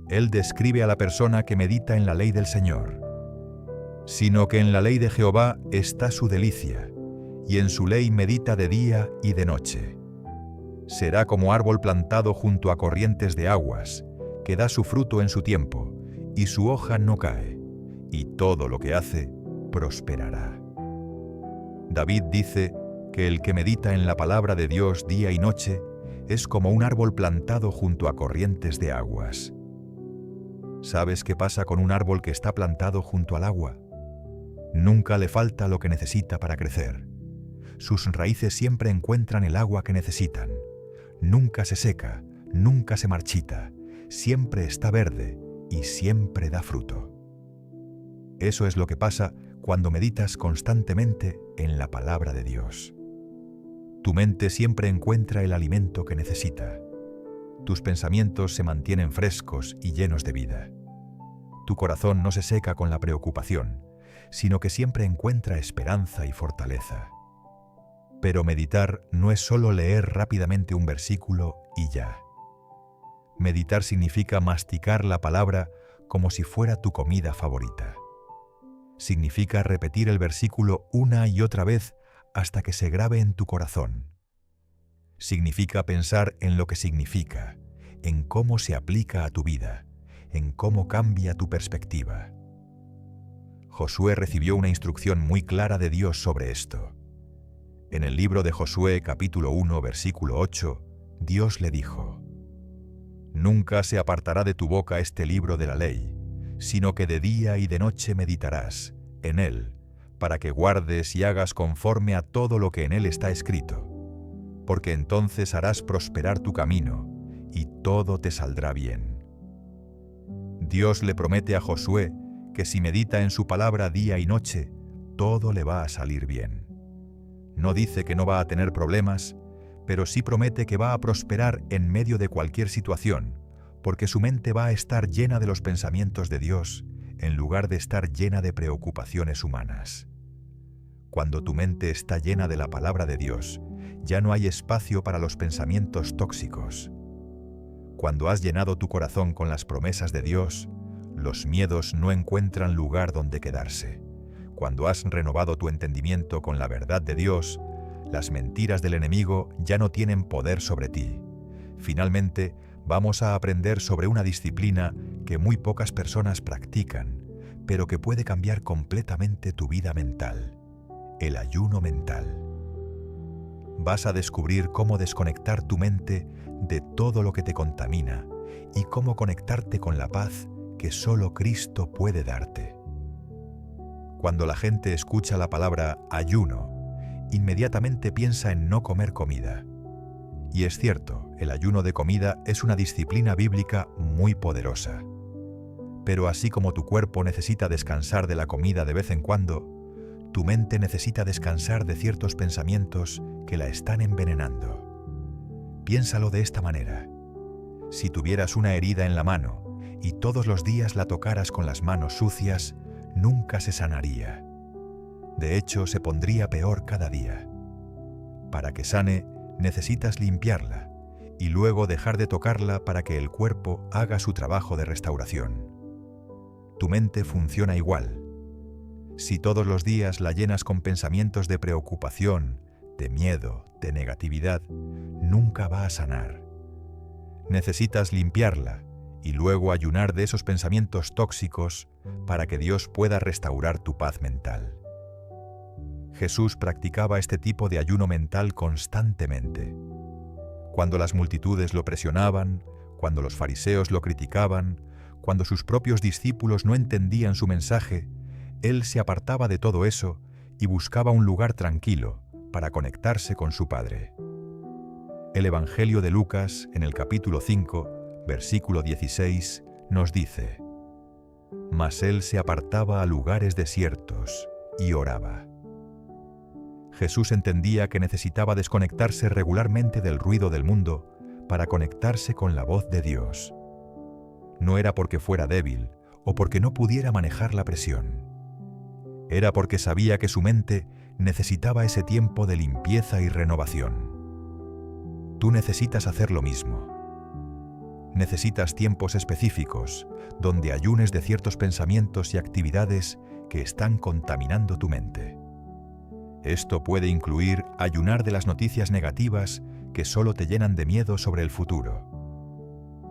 él describe a la persona que medita en la ley del Señor. Sino que en la ley de Jehová está su delicia, y en su ley medita de día y de noche. Será como árbol plantado junto a corrientes de aguas, que da su fruto en su tiempo, y su hoja no cae, y todo lo que hace prosperará. David dice que el que medita en la palabra de Dios día y noche es como un árbol plantado junto a corrientes de aguas. ¿Sabes qué pasa con un árbol que está plantado junto al agua? Nunca le falta lo que necesita para crecer. Sus raíces siempre encuentran el agua que necesitan. Nunca se seca, nunca se marchita, siempre está verde y siempre da fruto. Eso es lo que pasa cuando meditas constantemente en la palabra de Dios. Tu mente siempre encuentra el alimento que necesita. Tus pensamientos se mantienen frescos y llenos de vida. Tu corazón no se seca con la preocupación, sino que siempre encuentra esperanza y fortaleza. Pero meditar no es solo leer rápidamente un versículo y ya. Meditar significa masticar la palabra como si fuera tu comida favorita. Significa repetir el versículo una y otra vez hasta que se grabe en tu corazón. Significa pensar en lo que significa, en cómo se aplica a tu vida, en cómo cambia tu perspectiva. Josué recibió una instrucción muy clara de Dios sobre esto. En el libro de Josué, capítulo 1, versículo 8, Dios le dijo: Nunca se apartará de tu boca este libro de la ley, sino que de día y de noche meditarás en él, para que guardes y hagas conforme a todo lo que en él está escrito, porque entonces harás prosperar tu camino, y todo te saldrá bien. Dios le promete a Josué que si medita en su palabra día y noche, todo le va a salir bien. No dice que no va a tener problemas, pero sí promete que va a prosperar en medio de cualquier situación, porque su mente va a estar llena de los pensamientos de Dios, en lugar de estar llena de preocupaciones humanas. Cuando tu mente está llena de la palabra de Dios, ya no hay espacio para los pensamientos tóxicos. Cuando has llenado tu corazón con las promesas de Dios, los miedos no encuentran lugar donde quedarse. Cuando has renovado tu entendimiento con la verdad de Dios, las mentiras del enemigo ya no tienen poder sobre ti. Finalmente, vamos a aprender sobre una disciplina que muy pocas personas practican, pero que puede cambiar completamente tu vida mental: el ayuno mental. Vas a descubrir cómo desconectar tu mente de todo lo que te contamina y cómo conectarte con la paz que solo Cristo puede darte. Cuando la gente escucha la palabra ayuno, inmediatamente piensa en no comer comida. Y es cierto, el ayuno de comida es una disciplina bíblica muy poderosa. Pero así como tu cuerpo necesita descansar de la comida de vez en cuando, tu mente necesita descansar de ciertos pensamientos que la están envenenando. Piénsalo de esta manera: si tuvieras una herida en la mano y todos los días la tocaras con las manos sucias, nunca se sanaría. De hecho, se pondría peor cada día. Para que sane, necesitas limpiarla y luego dejar de tocarla para que el cuerpo haga su trabajo de restauración. Tu mente funciona igual. Si todos los días la llenas con pensamientos de preocupación, de miedo, de negatividad, nunca va a sanar. Necesitas limpiarla y luego ayunar de esos pensamientos tóxicos para que Dios pueda restaurar tu paz mental. Jesús practicaba este tipo de ayuno mental constantemente. Cuando las multitudes lo presionaban, cuando los fariseos lo criticaban, cuando sus propios discípulos no entendían su mensaje, Él se apartaba de todo eso y buscaba un lugar tranquilo para conectarse con su Padre. El Evangelio de Lucas, en el capítulo 5, versículo 16, nos dice: «Mas Él se apartaba a lugares desiertos y oraba». Jesús entendía que necesitaba desconectarse regularmente del ruido del mundo para conectarse con la voz de Dios. No era porque fuera débil o porque no pudiera manejar la presión. Era porque sabía que su mente necesitaba ese tiempo de limpieza y renovación. Tú necesitas hacer lo mismo. Necesitas tiempos específicos donde ayunes de ciertos pensamientos y actividades que están contaminando tu mente. Esto puede incluir ayunar de las noticias negativas que solo te llenan de miedo sobre el futuro.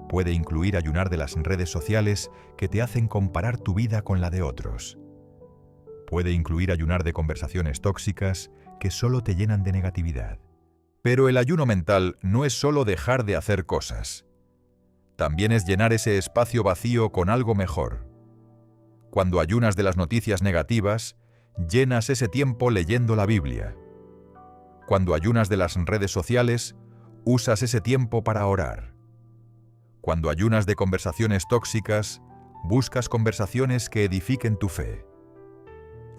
Puede incluir ayunar de las redes sociales que te hacen comparar tu vida con la de otros. Puede incluir ayunar de conversaciones tóxicas que solo te llenan de negatividad. Pero el ayuno mental no es solo dejar de hacer cosas. También es llenar ese espacio vacío con algo mejor. Cuando ayunas de las noticias negativas, llenas ese tiempo leyendo la Biblia. Cuando ayunas de las redes sociales, usas ese tiempo para orar. Cuando ayunas de conversaciones tóxicas, buscas conversaciones que edifiquen tu fe.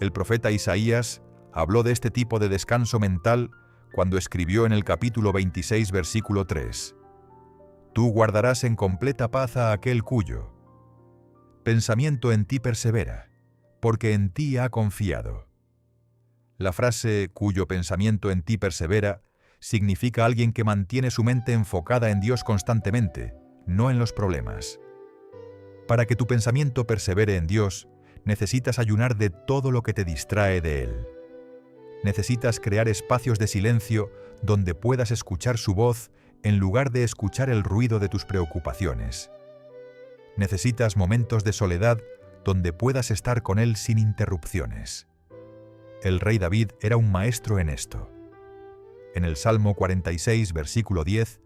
El profeta Isaías habló de este tipo de descanso mental cuando escribió en el capítulo 26, versículo 3: «Tú guardarás en completa paz a aquel cuyo pensamiento en ti persevera, porque en ti ha confiado». La frase «cuyo pensamiento en ti persevera» significa alguien que mantiene su mente enfocada en Dios constantemente, no en los problemas. Para que tu pensamiento persevere en Dios, necesitas ayunar de todo lo que te distrae de Él. Necesitas crear espacios de silencio donde puedas escuchar su voz en lugar de escuchar el ruido de tus preocupaciones. Necesitas momentos de soledad donde puedas estar con Él sin interrupciones. El rey David era un maestro en esto. En el Salmo 46, versículo 10,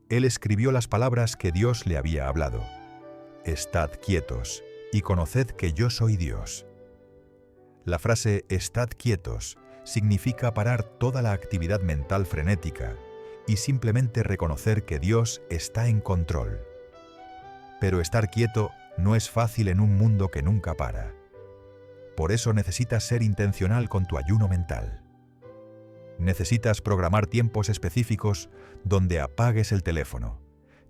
él escribió las palabras que Dios le había hablado: «Estad quietos y conoced que yo soy Dios». La frase «estad quietos» significa parar toda la actividad mental frenética y simplemente reconocer que Dios está en control. Pero estar quieto no es fácil en un mundo que nunca para. Por eso necesitas ser intencional con tu ayuno mental. Necesitas programar tiempos específicos donde apagues el teléfono,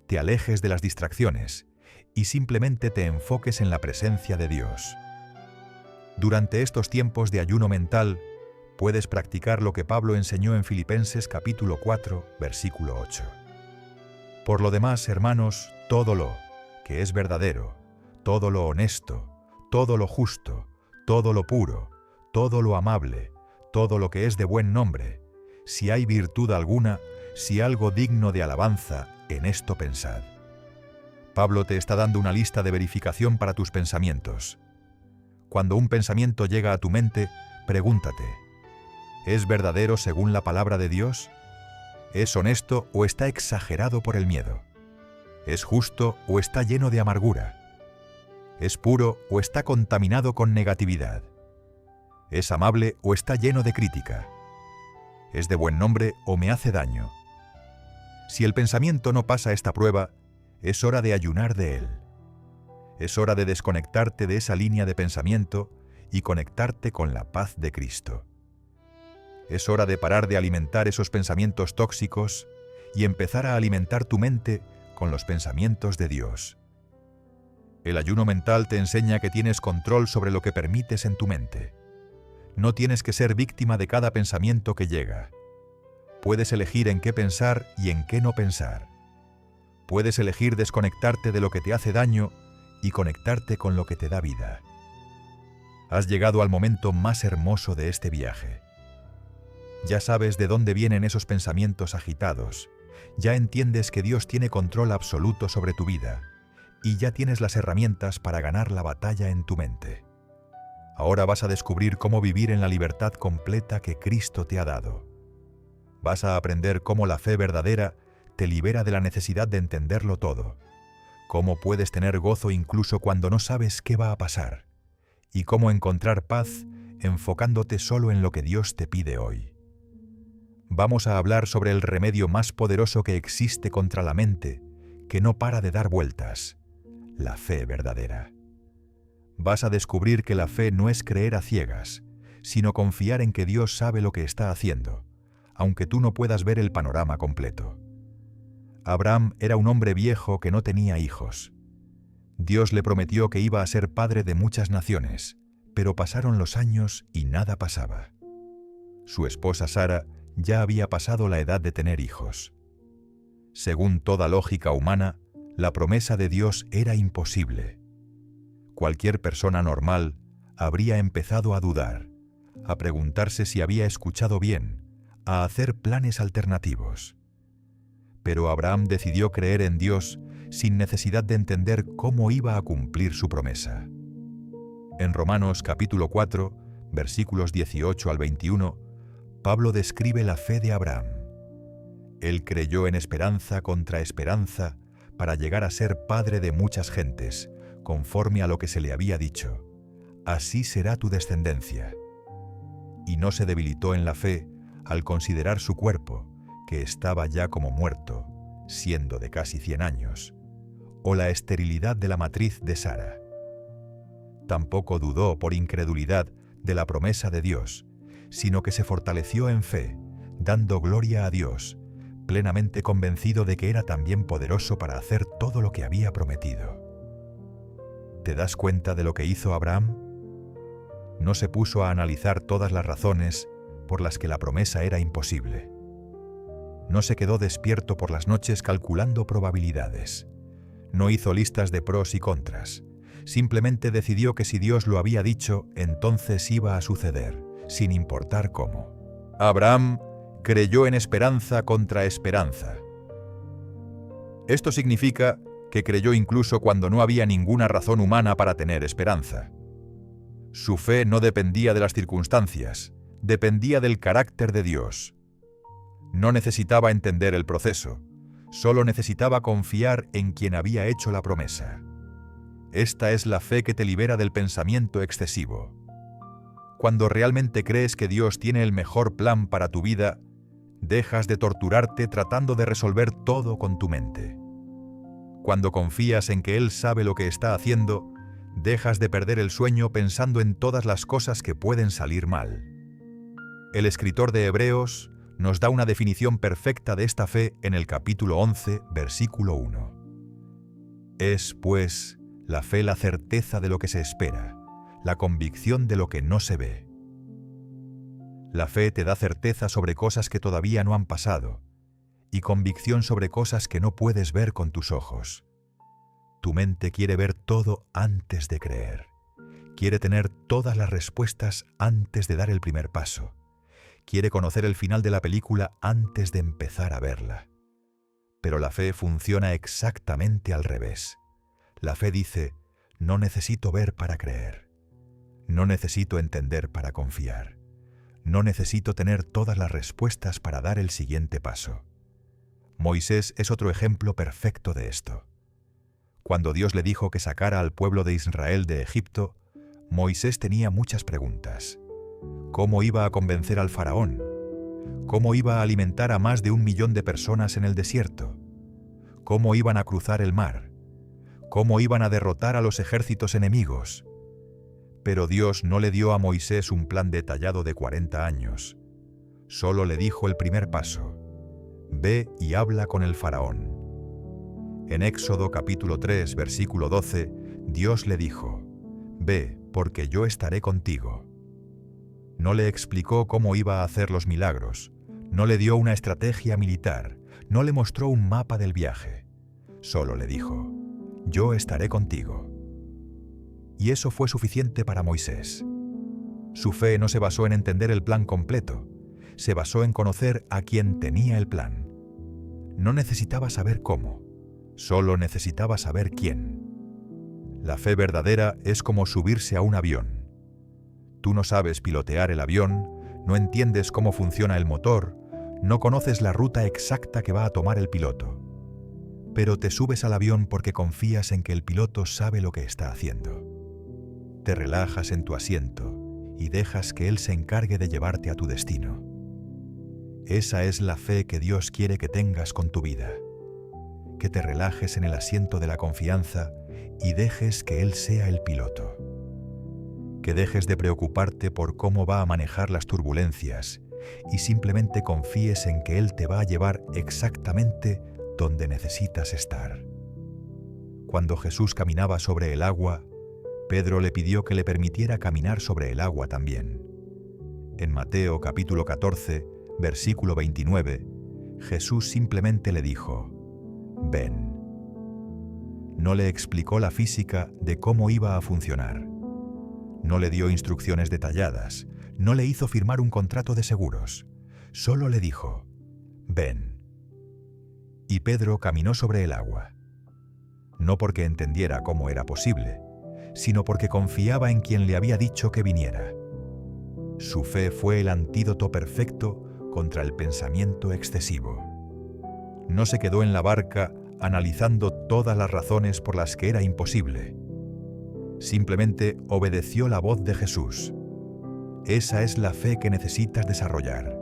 te alejes de las distracciones y simplemente te enfoques en la presencia de Dios. Durante estos tiempos de ayuno mental, puedes practicar lo que Pablo enseñó en Filipenses capítulo 4, versículo 8. Por lo demás, hermanos, todo lo que es verdadero, todo lo honesto, todo lo justo, todo lo puro, todo lo amable, todo lo que es de buen nombre, si hay virtud alguna, si algo digno de alabanza, en esto pensad. Pablo te está dando una lista de verificación para tus pensamientos. Cuando un pensamiento llega a tu mente, pregúntate: ¿es verdadero según la palabra de Dios? ¿Es honesto o está exagerado por el miedo? ¿Es justo o está lleno de amargura? ¿Es puro o está contaminado con negatividad? ¿Es amable o está lleno de crítica? ¿Es de buen nombre o me hace daño? Si el pensamiento no pasa esta prueba, es hora de ayunar de él. Es hora de desconectarte de esa línea de pensamiento y conectarte con la paz de Cristo. Es hora de parar de alimentar esos pensamientos tóxicos y empezar a alimentar tu mente con los pensamientos de Dios. El ayuno mental te enseña que tienes control sobre lo que permites en tu mente. No tienes que ser víctima de cada pensamiento que llega. Puedes elegir en qué pensar y en qué no pensar. Puedes elegir desconectarte de lo que te hace daño y conectarte con lo que te da vida. Has llegado al momento más hermoso de este viaje. Ya sabes de dónde vienen esos pensamientos agitados. Ya entiendes que Dios tiene control absoluto sobre tu vida y ya tienes las herramientas para ganar la batalla en tu mente. Ahora vas a descubrir cómo vivir en la libertad completa que Cristo te ha dado. Vas a aprender cómo la fe verdadera te libera de la necesidad de entenderlo todo, cómo puedes tener gozo incluso cuando no sabes qué va a pasar, y cómo encontrar paz enfocándote solo en lo que Dios te pide hoy. Vamos a hablar sobre el remedio más poderoso que existe contra la mente, que no para de dar vueltas, la fe verdadera. Vas a descubrir que la fe no es creer a ciegas, sino confiar en que Dios sabe lo que está haciendo, aunque tú no puedas ver el panorama completo. Abraham era un hombre viejo que no tenía hijos. Dios le prometió que iba a ser padre de muchas naciones, pero pasaron los años y nada pasaba. Su esposa Sara ya había pasado la edad de tener hijos. Según toda lógica humana, la promesa de Dios era imposible. Cualquier persona normal habría empezado a dudar, a preguntarse si había escuchado bien, a hacer planes alternativos. Pero Abraham decidió creer en Dios sin necesidad de entender cómo iba a cumplir su promesa. En Romanos capítulo 4, versículos 18 al 21, Pablo describe la fe de Abraham. Él creyó en esperanza contra esperanza para llegar a ser padre de muchas gentes, conforme a lo que se le había dicho: así será tu descendencia. Y no se debilitó en la fe al considerar su cuerpo, que estaba ya como muerto, siendo de casi 100 años, o la esterilidad de la matriz de Sara. Tampoco dudó por incredulidad de la promesa de Dios, sino que se fortaleció en fe, dando gloria a Dios, plenamente convencido de que era también poderoso para hacer todo lo que había prometido. ¿Te das cuenta de lo que hizo Abraham? No se puso a analizar todas las razones por las que la promesa era imposible. No se quedó despierto por las noches calculando probabilidades. No hizo listas de pros y contras. Simplemente decidió que si Dios lo había dicho, entonces iba a suceder, sin importar cómo. Abraham creyó en esperanza contra esperanza. Esto significa que creyó incluso cuando no había ninguna razón humana para tener esperanza. Su fe no dependía de las circunstancias, dependía del carácter de Dios. No necesitaba entender el proceso, solo necesitaba confiar en quien había hecho la promesa. Esta es la fe que te libera del pensamiento excesivo. Cuando realmente crees que Dios tiene el mejor plan para tu vida, dejas de torturarte tratando de resolver todo con tu mente. Cuando confías en que Él sabe lo que está haciendo, dejas de perder el sueño pensando en todas las cosas que pueden salir mal. El escritor de Hebreos nos da una definición perfecta de esta fe en el capítulo 11, versículo 1. Es, pues, la fe la certeza de lo que se espera, la convicción de lo que no se ve. La fe te da certeza sobre cosas que todavía no han pasado y convicción sobre cosas que no puedes ver con tus ojos. Tu mente quiere ver todo antes de creer. Quiere tener todas las respuestas antes de dar el primer paso. Quiere conocer el final de la película antes de empezar a verla. Pero la fe funciona exactamente al revés. La fe dice: no necesito ver para creer. No necesito entender para confiar. No necesito tener todas las respuestas para dar el siguiente paso. Moisés es otro ejemplo perfecto de esto. Cuando Dios le dijo que sacara al pueblo de Israel de Egipto, Moisés tenía muchas preguntas. ¿Cómo iba a convencer al faraón? ¿Cómo iba a alimentar a más de 1 millón de personas en el desierto? ¿Cómo iban a cruzar el mar? ¿Cómo iban a derrotar a los ejércitos enemigos? Pero Dios no le dio a Moisés un plan detallado de 40 años. Solo le dijo el primer paso: ve y habla con el faraón. En Éxodo capítulo 3, versículo 12, Dios le dijo: «Ve, porque yo estaré contigo». No le explicó cómo iba a hacer los milagros, no le dio una estrategia militar, no le mostró un mapa del viaje. Solo le dijo: «Yo estaré contigo». Y eso fue suficiente para Moisés. Su fe no se basó en entender el plan completo, se basó en conocer a quien tenía el plan. No necesitaba saber cómo, solo necesitaba saber quién. La fe verdadera es como subirse a un avión. Tú no sabes pilotear el avión, no entiendes cómo funciona el motor, no conoces la ruta exacta que va a tomar el piloto. Pero te subes al avión porque confías en que el piloto sabe lo que está haciendo. Te relajas en tu asiento y dejas que él se encargue de llevarte a tu destino. Esa es la fe que Dios quiere que tengas con tu vida. Que te relajes en el asiento de la confianza y dejes que Él sea el piloto. Que dejes de preocuparte por cómo va a manejar las turbulencias y simplemente confíes en que Él te va a llevar exactamente donde necesitas estar. Cuando Jesús caminaba sobre el agua, Pedro le pidió que le permitiera caminar sobre el agua también. En Mateo capítulo 14, versículo 29, Jesús simplemente le dijo: «Ven». No le explicó la física de cómo iba a funcionar. No le dio instrucciones detalladas, no le hizo firmar un contrato de seguros. Solo le dijo: «Ven». Y Pedro caminó sobre el agua. No porque entendiera cómo era posible, sino porque confiaba en quien le había dicho que viniera. Su fe fue el antídoto perfecto contra el pensamiento excesivo. No se quedó en la barca analizando todas las razones por las que era imposible. Simplemente obedeció la voz de Jesús. Esa es la fe que necesitas desarrollar.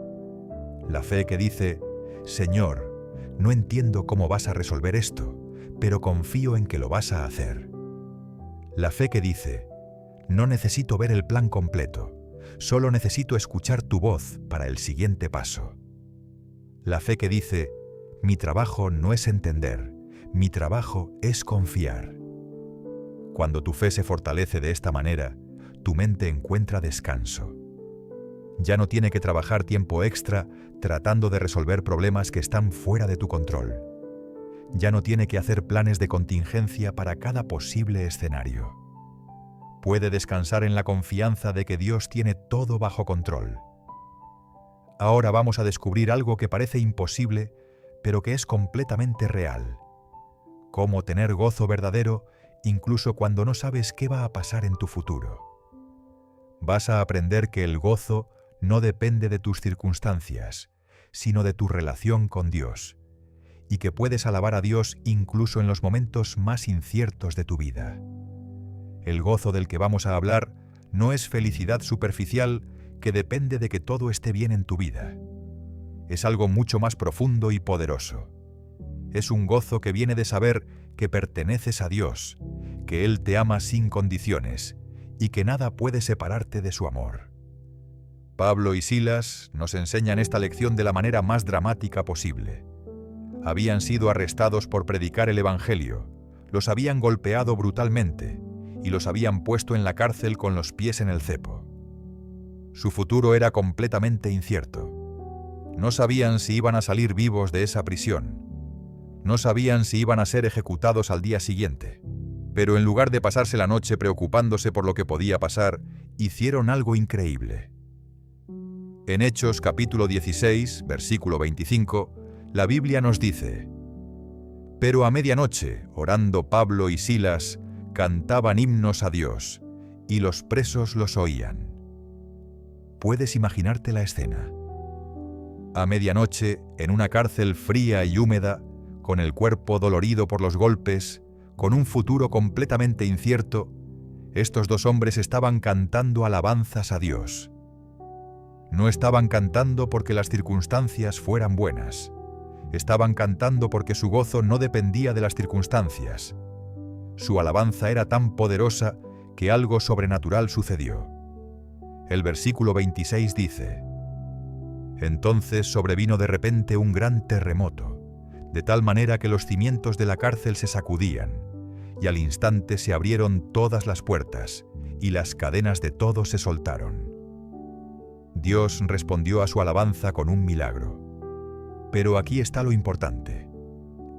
La fe que dice: «Señor, no entiendo cómo vas a resolver esto, pero confío en que lo vas a hacer». La fe que dice: «No necesito ver el plan completo, solo necesito escuchar tu voz para el siguiente paso». La fe que dice: «Mi trabajo no es entender, mi trabajo es confiar». Cuando tu fe se fortalece de esta manera, tu mente encuentra descanso. Ya no tiene que trabajar tiempo extra tratando de resolver problemas que están fuera de tu control. Ya no tiene que hacer planes de contingencia para cada posible escenario. Puede descansar en la confianza de que Dios tiene todo bajo control. Ahora vamos a descubrir algo que parece imposible, pero que es completamente real. Cómo tener gozo verdadero incluso cuando no sabes qué va a pasar en tu futuro. Vas a aprender que el gozo no depende de tus circunstancias, sino de tu relación con Dios, y que puedes alabar a Dios incluso en los momentos más inciertos de tu vida. El gozo del que vamos a hablar no es felicidad superficial que depende de que todo esté bien en tu vida. Es algo mucho más profundo y poderoso. Es un gozo que viene de saber que perteneces a Dios, que Él te ama sin condiciones y que nada puede separarte de su amor. Pablo y Silas nos enseñan esta lección de la manera más dramática posible. Habían sido arrestados por predicar el Evangelio, los habían golpeado brutalmente y los habían puesto en la cárcel con los pies en el cepo. Su futuro era completamente incierto. No sabían si iban a salir vivos de esa prisión. No sabían si iban a ser ejecutados al día siguiente. Pero en lugar de pasarse la noche preocupándose por lo que podía pasar, hicieron algo increíble. En Hechos capítulo 16, versículo 25, la Biblia nos dice: «Pero a medianoche, orando Pablo y Silas, cantaban himnos a Dios, y los presos los oían». ¿Puedes imaginarte la escena? A medianoche, en una cárcel fría y húmeda, con el cuerpo dolorido por los golpes, con un futuro completamente incierto, estos dos hombres estaban cantando alabanzas a Dios. No estaban cantando porque las circunstancias fueran buenas. Estaban cantando porque su gozo no dependía de las circunstancias. Su alabanza era tan poderosa que algo sobrenatural sucedió. El versículo 26 dice: «Entonces sobrevino de repente un gran terremoto, de tal manera que los cimientos de la cárcel se sacudían, y al instante se abrieron todas las puertas, y las cadenas de todos se soltaron. Dios respondió a su alabanza con un milagro. Pero aquí está lo importante.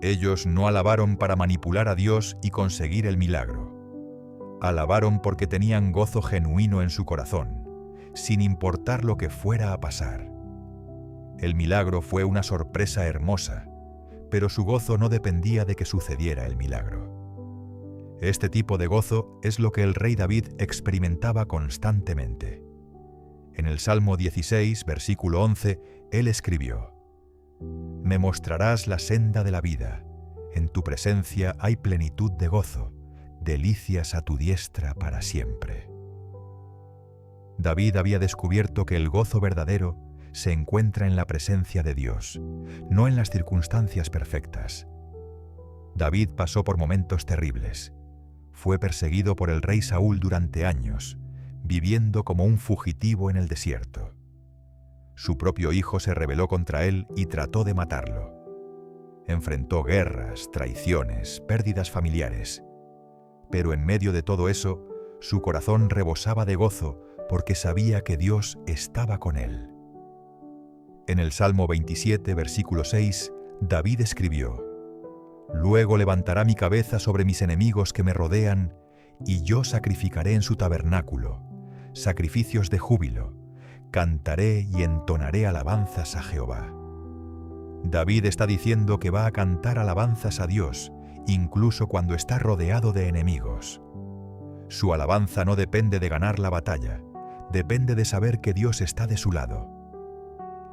Ellos no alabaron para manipular a Dios y conseguir el milagro. Alabaron porque tenían gozo genuino en su corazón, sin importar lo que fuera a pasar. El milagro fue una sorpresa hermosa, pero su gozo no dependía de que sucediera el milagro. Este tipo de gozo es lo que el rey David experimentaba constantemente. En el Salmo 16, versículo 11, él escribió: «Me mostrarás la senda de la vida, en tu presencia hay plenitud de gozo, delicias a tu diestra para siempre». David había descubierto que el gozo verdadero se encuentra en la presencia de Dios, no en las circunstancias perfectas. David pasó por momentos terribles. Fue perseguido por el rey Saúl durante años, viviendo como un fugitivo en el desierto. Su propio hijo se rebeló contra él y trató de matarlo. Enfrentó guerras, traiciones, pérdidas familiares. Pero en medio de todo eso, su corazón rebosaba de gozo porque sabía que Dios estaba con él. En el Salmo 27, versículo 6, David escribió: «Luego levantará mi cabeza sobre mis enemigos que me rodean, y yo sacrificaré en su tabernáculo, sacrificios de júbilo, cantaré y entonaré alabanzas a Jehová». David está diciendo que va a cantar alabanzas a Dios, incluso cuando está rodeado de enemigos. Su alabanza no depende de ganar la batalla, depende de saber que Dios está de su lado.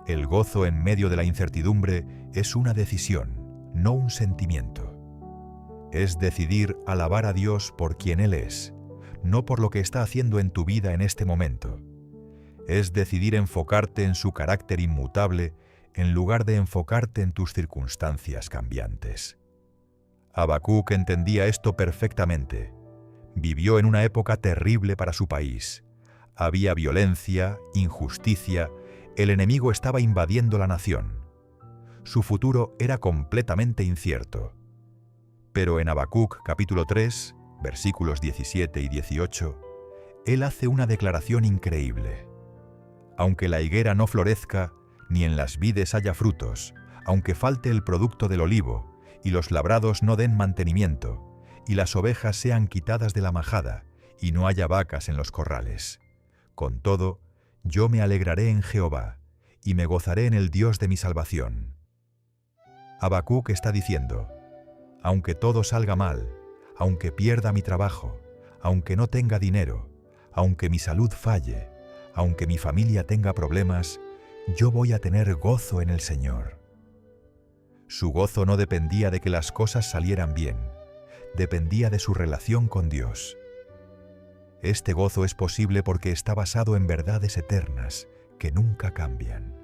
El gozo en medio de la incertidumbre es una decisión, no un sentimiento. Es decidir alabar a Dios por quien Él es, no por lo que está haciendo en tu vida en este momento. Es decidir enfocarte en su carácter inmutable en lugar de enfocarte en tus circunstancias cambiantes. Habacuc entendía esto perfectamente. Vivió en una época terrible para su país. Había violencia, injusticia, el enemigo estaba invadiendo la nación. Su futuro era completamente incierto. Pero en Habacuc capítulo 3, versículos 17 y 18, él hace una declaración increíble. Aunque la higuera no florezca, ni en las vides haya frutos, aunque falte el producto del olivo, y los labrados no den mantenimiento, y las ovejas sean quitadas de la majada, y no haya vacas en los corrales. Con todo, yo me alegraré en Jehová, y me gozaré en el Dios de mi salvación. Habacuc está diciendo: aunque todo salga mal, aunque pierda mi trabajo, aunque no tenga dinero, aunque mi salud falle, aunque mi familia tenga problemas, yo voy a tener gozo en el Señor. Su gozo no dependía de que las cosas salieran bien, dependía de su relación con Dios. Este gozo es posible porque está basado en verdades eternas que nunca cambian.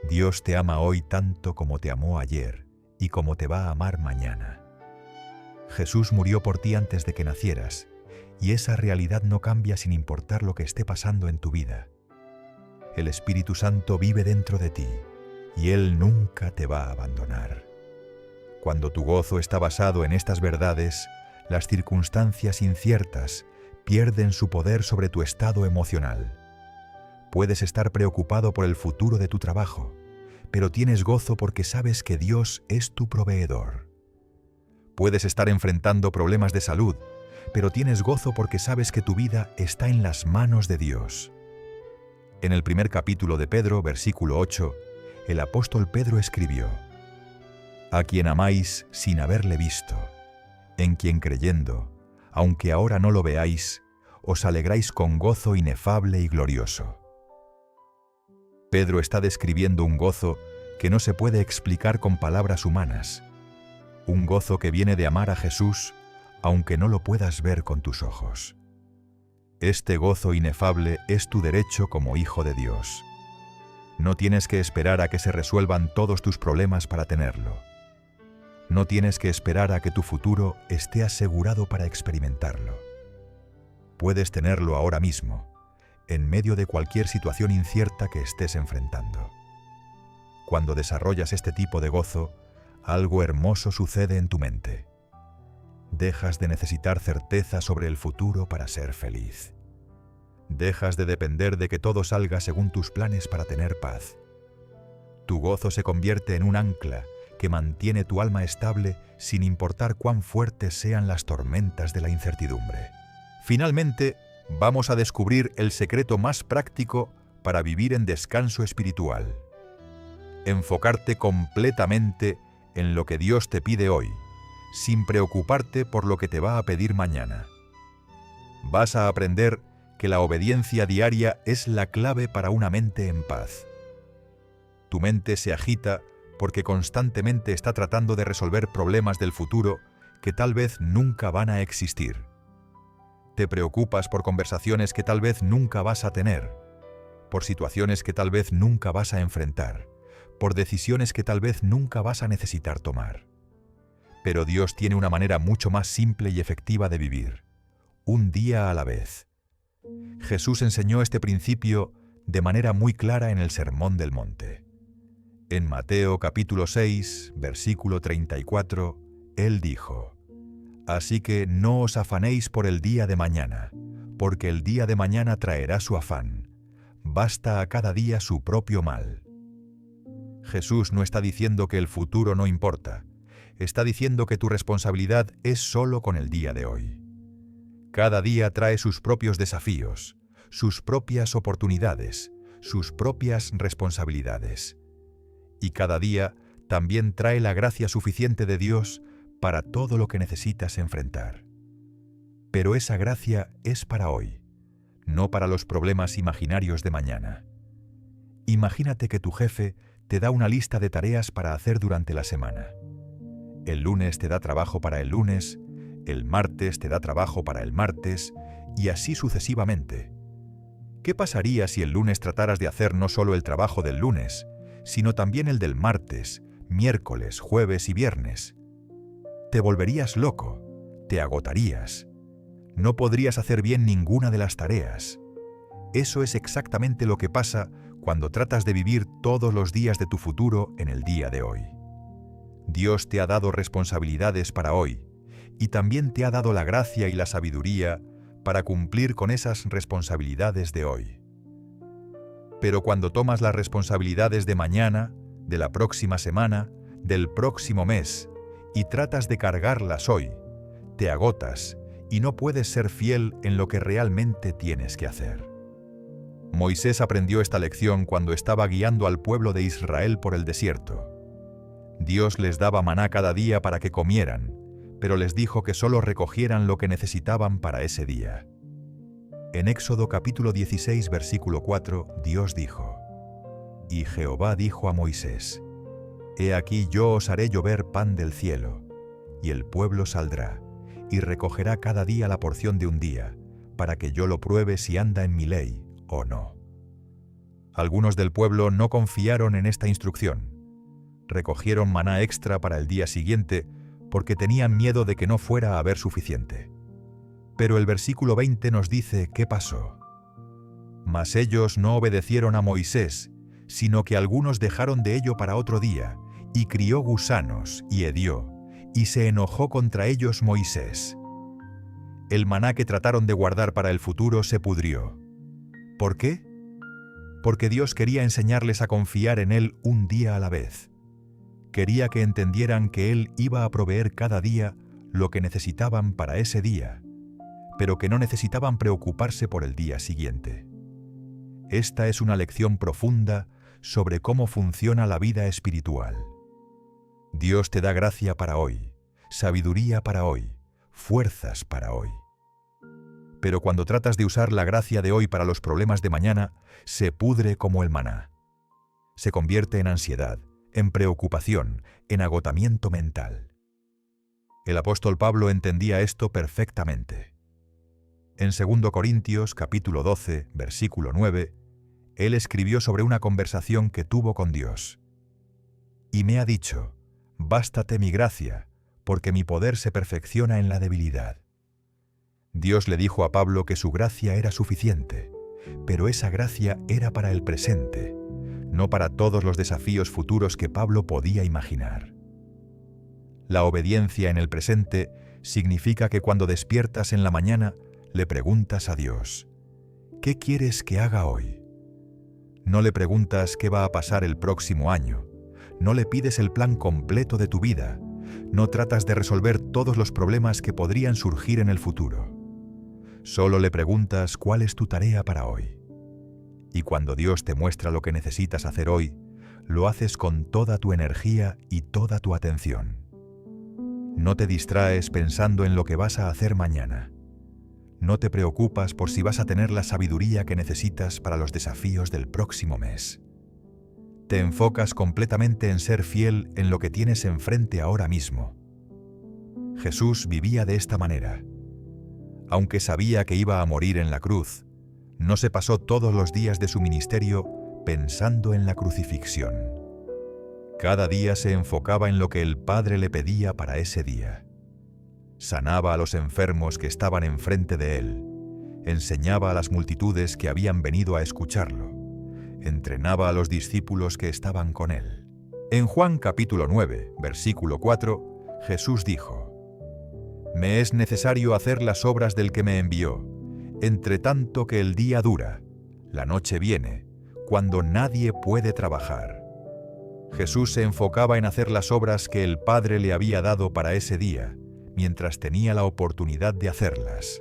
Dios te ama hoy tanto como te amó ayer y como te va a amar mañana. Jesús murió por ti antes de que nacieras, y esa realidad no cambia sin importar lo que esté pasando en tu vida. El Espíritu Santo vive dentro de ti, y Él nunca te va a abandonar. Cuando tu gozo está basado en estas verdades, las circunstancias inciertas pierden su poder sobre tu estado emocional. Puedes estar preocupado por el futuro de tu trabajo, pero tienes gozo porque sabes que Dios es tu proveedor. Puedes estar enfrentando problemas de salud, pero tienes gozo porque sabes que tu vida está en las manos de Dios. En el primer capítulo de Pedro, versículo 8, el apóstol Pedro escribió: «A quien amáis sin haberle visto, en quien creyendo, aunque ahora no lo veáis, os alegráis con gozo inefable y glorioso». Pedro está describiendo un gozo que no se puede explicar con palabras humanas, un gozo que viene de amar a Jesús, aunque no lo puedas ver con tus ojos. Este gozo inefable es tu derecho como hijo de Dios. No tienes que esperar a que se resuelvan todos tus problemas para tenerlo. No tienes que esperar a que tu futuro esté asegurado para experimentarlo. Puedes tenerlo ahora mismo, en medio de cualquier situación incierta que estés enfrentando. Cuando desarrollas este tipo de gozo, algo hermoso sucede en tu mente. Dejas de necesitar certeza sobre el futuro para ser feliz. Dejas de depender de que todo salga según tus planes para tener paz. Tu gozo se convierte en un ancla que mantiene tu alma estable sin importar cuán fuertes sean las tormentas de la incertidumbre. Finalmente, vamos a descubrir el secreto más práctico para vivir en descanso espiritual. Enfocarte completamente en lo que Dios te pide hoy, sin preocuparte por lo que te va a pedir mañana. Vas a aprender que la obediencia diaria es la clave para una mente en paz. Tu mente se agita porque constantemente está tratando de resolver problemas del futuro que tal vez nunca van a existir. Te preocupas por conversaciones que tal vez nunca vas a tener, por situaciones que tal vez nunca vas a enfrentar, por decisiones que tal vez nunca vas a necesitar tomar. Pero Dios tiene una manera mucho más simple y efectiva de vivir, un día a la vez. Jesús enseñó este principio de manera muy clara en el Sermón del Monte. En Mateo capítulo 6, versículo 34, Él dijo: «Así que no os afanéis por el día de mañana, porque el día de mañana traerá su afán. Basta a cada día su propio mal». Jesús no está diciendo que el futuro no importa, está diciendo que tu responsabilidad es solo con el día de hoy. Cada día trae sus propios desafíos, sus propias oportunidades, sus propias responsabilidades. Y cada día también trae la gracia suficiente de Dios para todo lo que necesitas enfrentar. Pero esa gracia es para hoy, no para los problemas imaginarios de mañana. Imagínate que tu jefe te da una lista de tareas para hacer durante la semana. El lunes te da trabajo para el lunes, el martes te da trabajo para el martes, y así sucesivamente. ¿Qué pasaría si el lunes trataras de hacer no solo el trabajo del lunes, sino también el del martes, miércoles, jueves y viernes? Te volverías loco, te agotarías. No podrías hacer bien ninguna de las tareas. Eso es exactamente lo que pasa cuando tratas de vivir todos los días de tu futuro en el día de hoy. Dios te ha dado responsabilidades para hoy, y también te ha dado la gracia y la sabiduría para cumplir con esas responsabilidades de hoy. Pero cuando tomas las responsabilidades de mañana, de la próxima semana, del próximo mes, y tratas de cargarlas hoy, te agotas y no puedes ser fiel en lo que realmente tienes que hacer. Moisés aprendió esta lección cuando estaba guiando al pueblo de Israel por el desierto. Dios les daba maná cada día para que comieran, pero les dijo que solo recogieran lo que necesitaban para ese día. En Éxodo capítulo 16, versículo 4, Dios dijo: «Y Jehová dijo a Moisés: He aquí yo os haré llover pan del cielo, y el pueblo saldrá, y recogerá cada día la porción de un día, para que yo lo pruebe si anda en mi ley o no». Algunos del pueblo no confiaron en esta instrucción. Recogieron maná extra para el día siguiente porque tenían miedo de que no fuera a haber suficiente. Pero el versículo 20 nos dice qué pasó. Mas ellos no obedecieron a Moisés, sino que algunos dejaron de ello para otro día, y crió gusanos, y hedió, y se enojó contra ellos Moisés. El maná que trataron de guardar para el futuro se pudrió. ¿Por qué? Porque Dios quería enseñarles a confiar en Él un día a la vez. Quería que entendieran que Él iba a proveer cada día lo que necesitaban para ese día, pero que no necesitaban preocuparse por el día siguiente. Esta es una lección profunda sobre cómo funciona la vida espiritual. Dios te da gracia para hoy, sabiduría para hoy, fuerzas para hoy. Pero cuando tratas de usar la gracia de hoy para los problemas de mañana, se pudre como el maná. Se convierte en ansiedad, en preocupación, en agotamiento mental. El apóstol Pablo entendía esto perfectamente. En 2 Corintios capítulo 12, versículo 9, él escribió sobre una conversación que tuvo con Dios. Y me ha dicho: «Bástate mi gracia, porque mi poder se perfecciona en la debilidad». Dios le dijo a Pablo que su gracia era suficiente, pero esa gracia era para el presente, no para todos los desafíos futuros que Pablo podía imaginar. La obediencia en el presente significa que cuando despiertas en la mañana, le preguntas a Dios, ¿qué quieres que haga hoy? No le preguntas qué va a pasar el próximo año, no le pides el plan completo de tu vida, no tratas de resolver todos los problemas que podrían surgir en el futuro. Solo le preguntas cuál es tu tarea para hoy. Y cuando Dios te muestra lo que necesitas hacer hoy, lo haces con toda tu energía y toda tu atención. No te distraes pensando en lo que vas a hacer mañana. No te preocupas por si vas a tener la sabiduría que necesitas para los desafíos del próximo mes. Te enfocas completamente en ser fiel en lo que tienes enfrente ahora mismo. Jesús vivía de esta manera. Aunque sabía que iba a morir en la cruz, no se pasó todos los días de su ministerio pensando en la crucifixión. Cada día se enfocaba en lo que el Padre le pedía para ese día. Sanaba a los enfermos que estaban enfrente de él, enseñaba a las multitudes que habían venido a escucharlo, entrenaba a los discípulos que estaban con él. En Juan capítulo 9, versículo 4, Jesús dijo: «Me es necesario hacer las obras del que me envió, entre tanto que el día dura, la noche viene, cuando nadie puede trabajar». Jesús se enfocaba en hacer las obras que el Padre le había dado para ese día, mientras tenía la oportunidad de hacerlas.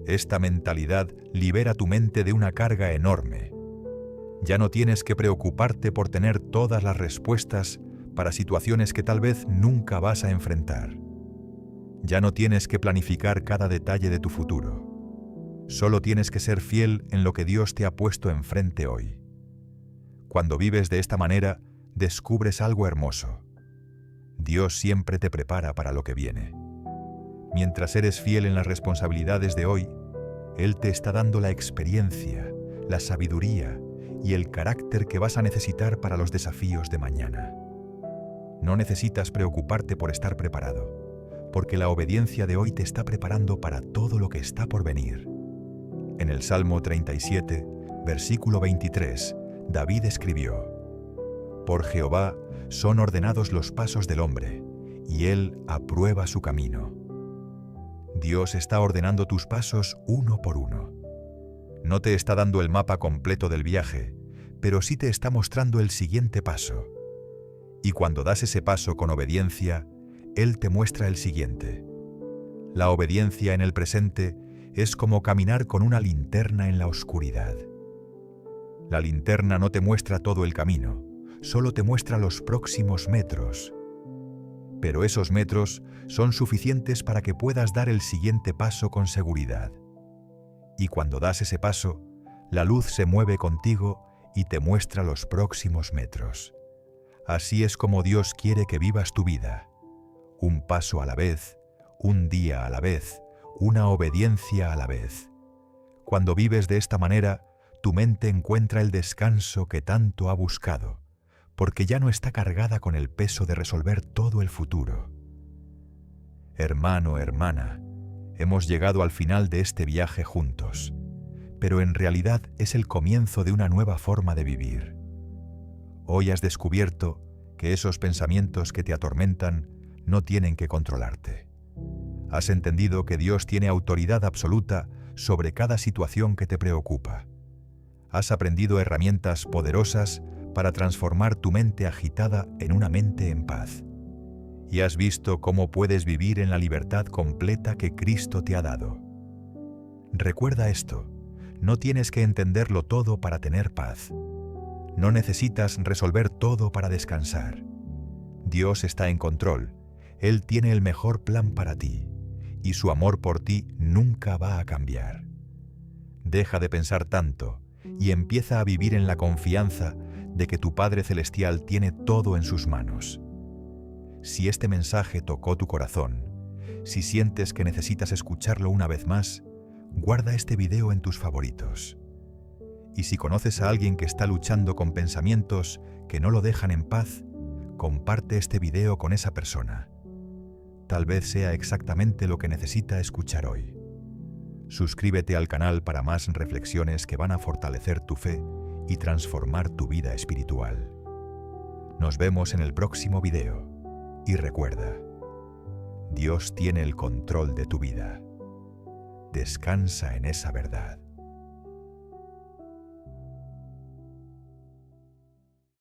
Esta mentalidad libera tu mente de una carga enorme. Ya no tienes que preocuparte por tener todas las respuestas para situaciones que tal vez nunca vas a enfrentar. Ya no tienes que planificar cada detalle de tu futuro. Solo tienes que ser fiel en lo que Dios te ha puesto enfrente hoy. Cuando vives de esta manera, descubres algo hermoso. Dios siempre te prepara para lo que viene. Mientras eres fiel en las responsabilidades de hoy, Él te está dando la experiencia, la sabiduría y el carácter que vas a necesitar para los desafíos de mañana. No necesitas preocuparte por estar preparado, porque la obediencia de hoy te está preparando para todo lo que está por venir. En el Salmo 37, versículo 23, David escribió: «Por Jehová son ordenados los pasos del hombre, y Él aprueba su camino». Dios está ordenando tus pasos uno por uno. No te está dando el mapa completo del viaje, pero sí te está mostrando el siguiente paso. Y cuando das ese paso con obediencia, Él te muestra el siguiente. La obediencia en el presente es como caminar con una linterna en la oscuridad. La linterna no te muestra todo el camino, solo te muestra los próximos metros. Pero esos metros son suficientes para que puedas dar el siguiente paso con seguridad. Y cuando das ese paso, la luz se mueve contigo y te muestra los próximos metros. Así es como Dios quiere que vivas tu vida. Un paso a la vez, un día a la vez, una obediencia a la vez. Cuando vives de esta manera, tu mente encuentra el descanso que tanto ha buscado, porque ya no está cargada con el peso de resolver todo el futuro. Hermano, hermana, hemos llegado al final de este viaje juntos, pero en realidad es el comienzo de una nueva forma de vivir. Hoy has descubierto que esos pensamientos que te atormentan no tienen que controlarte. Has entendido que Dios tiene autoridad absoluta sobre cada situación que te preocupa. Has aprendido herramientas poderosas para transformar tu mente agitada en una mente en paz. Y has visto cómo puedes vivir en la libertad completa que Cristo te ha dado. Recuerda esto, no tienes que entenderlo todo para tener paz. No necesitas resolver todo para descansar. Dios está en control, Él tiene el mejor plan para ti, y su amor por ti nunca va a cambiar. Deja de pensar tanto y empieza a vivir en la confianza de que tu Padre Celestial tiene todo en sus manos. Si este mensaje tocó tu corazón, si sientes que necesitas escucharlo una vez más, guarda este video en tus favoritos. Y si conoces a alguien que está luchando con pensamientos que no lo dejan en paz, comparte este video con esa persona. Tal vez sea exactamente lo que necesita escuchar hoy. Suscríbete al canal para más reflexiones que van a fortalecer tu fe y transformar tu vida espiritual. Nos vemos en el próximo video. Y recuerda, Dios tiene el control de tu vida. Descansa en esa verdad.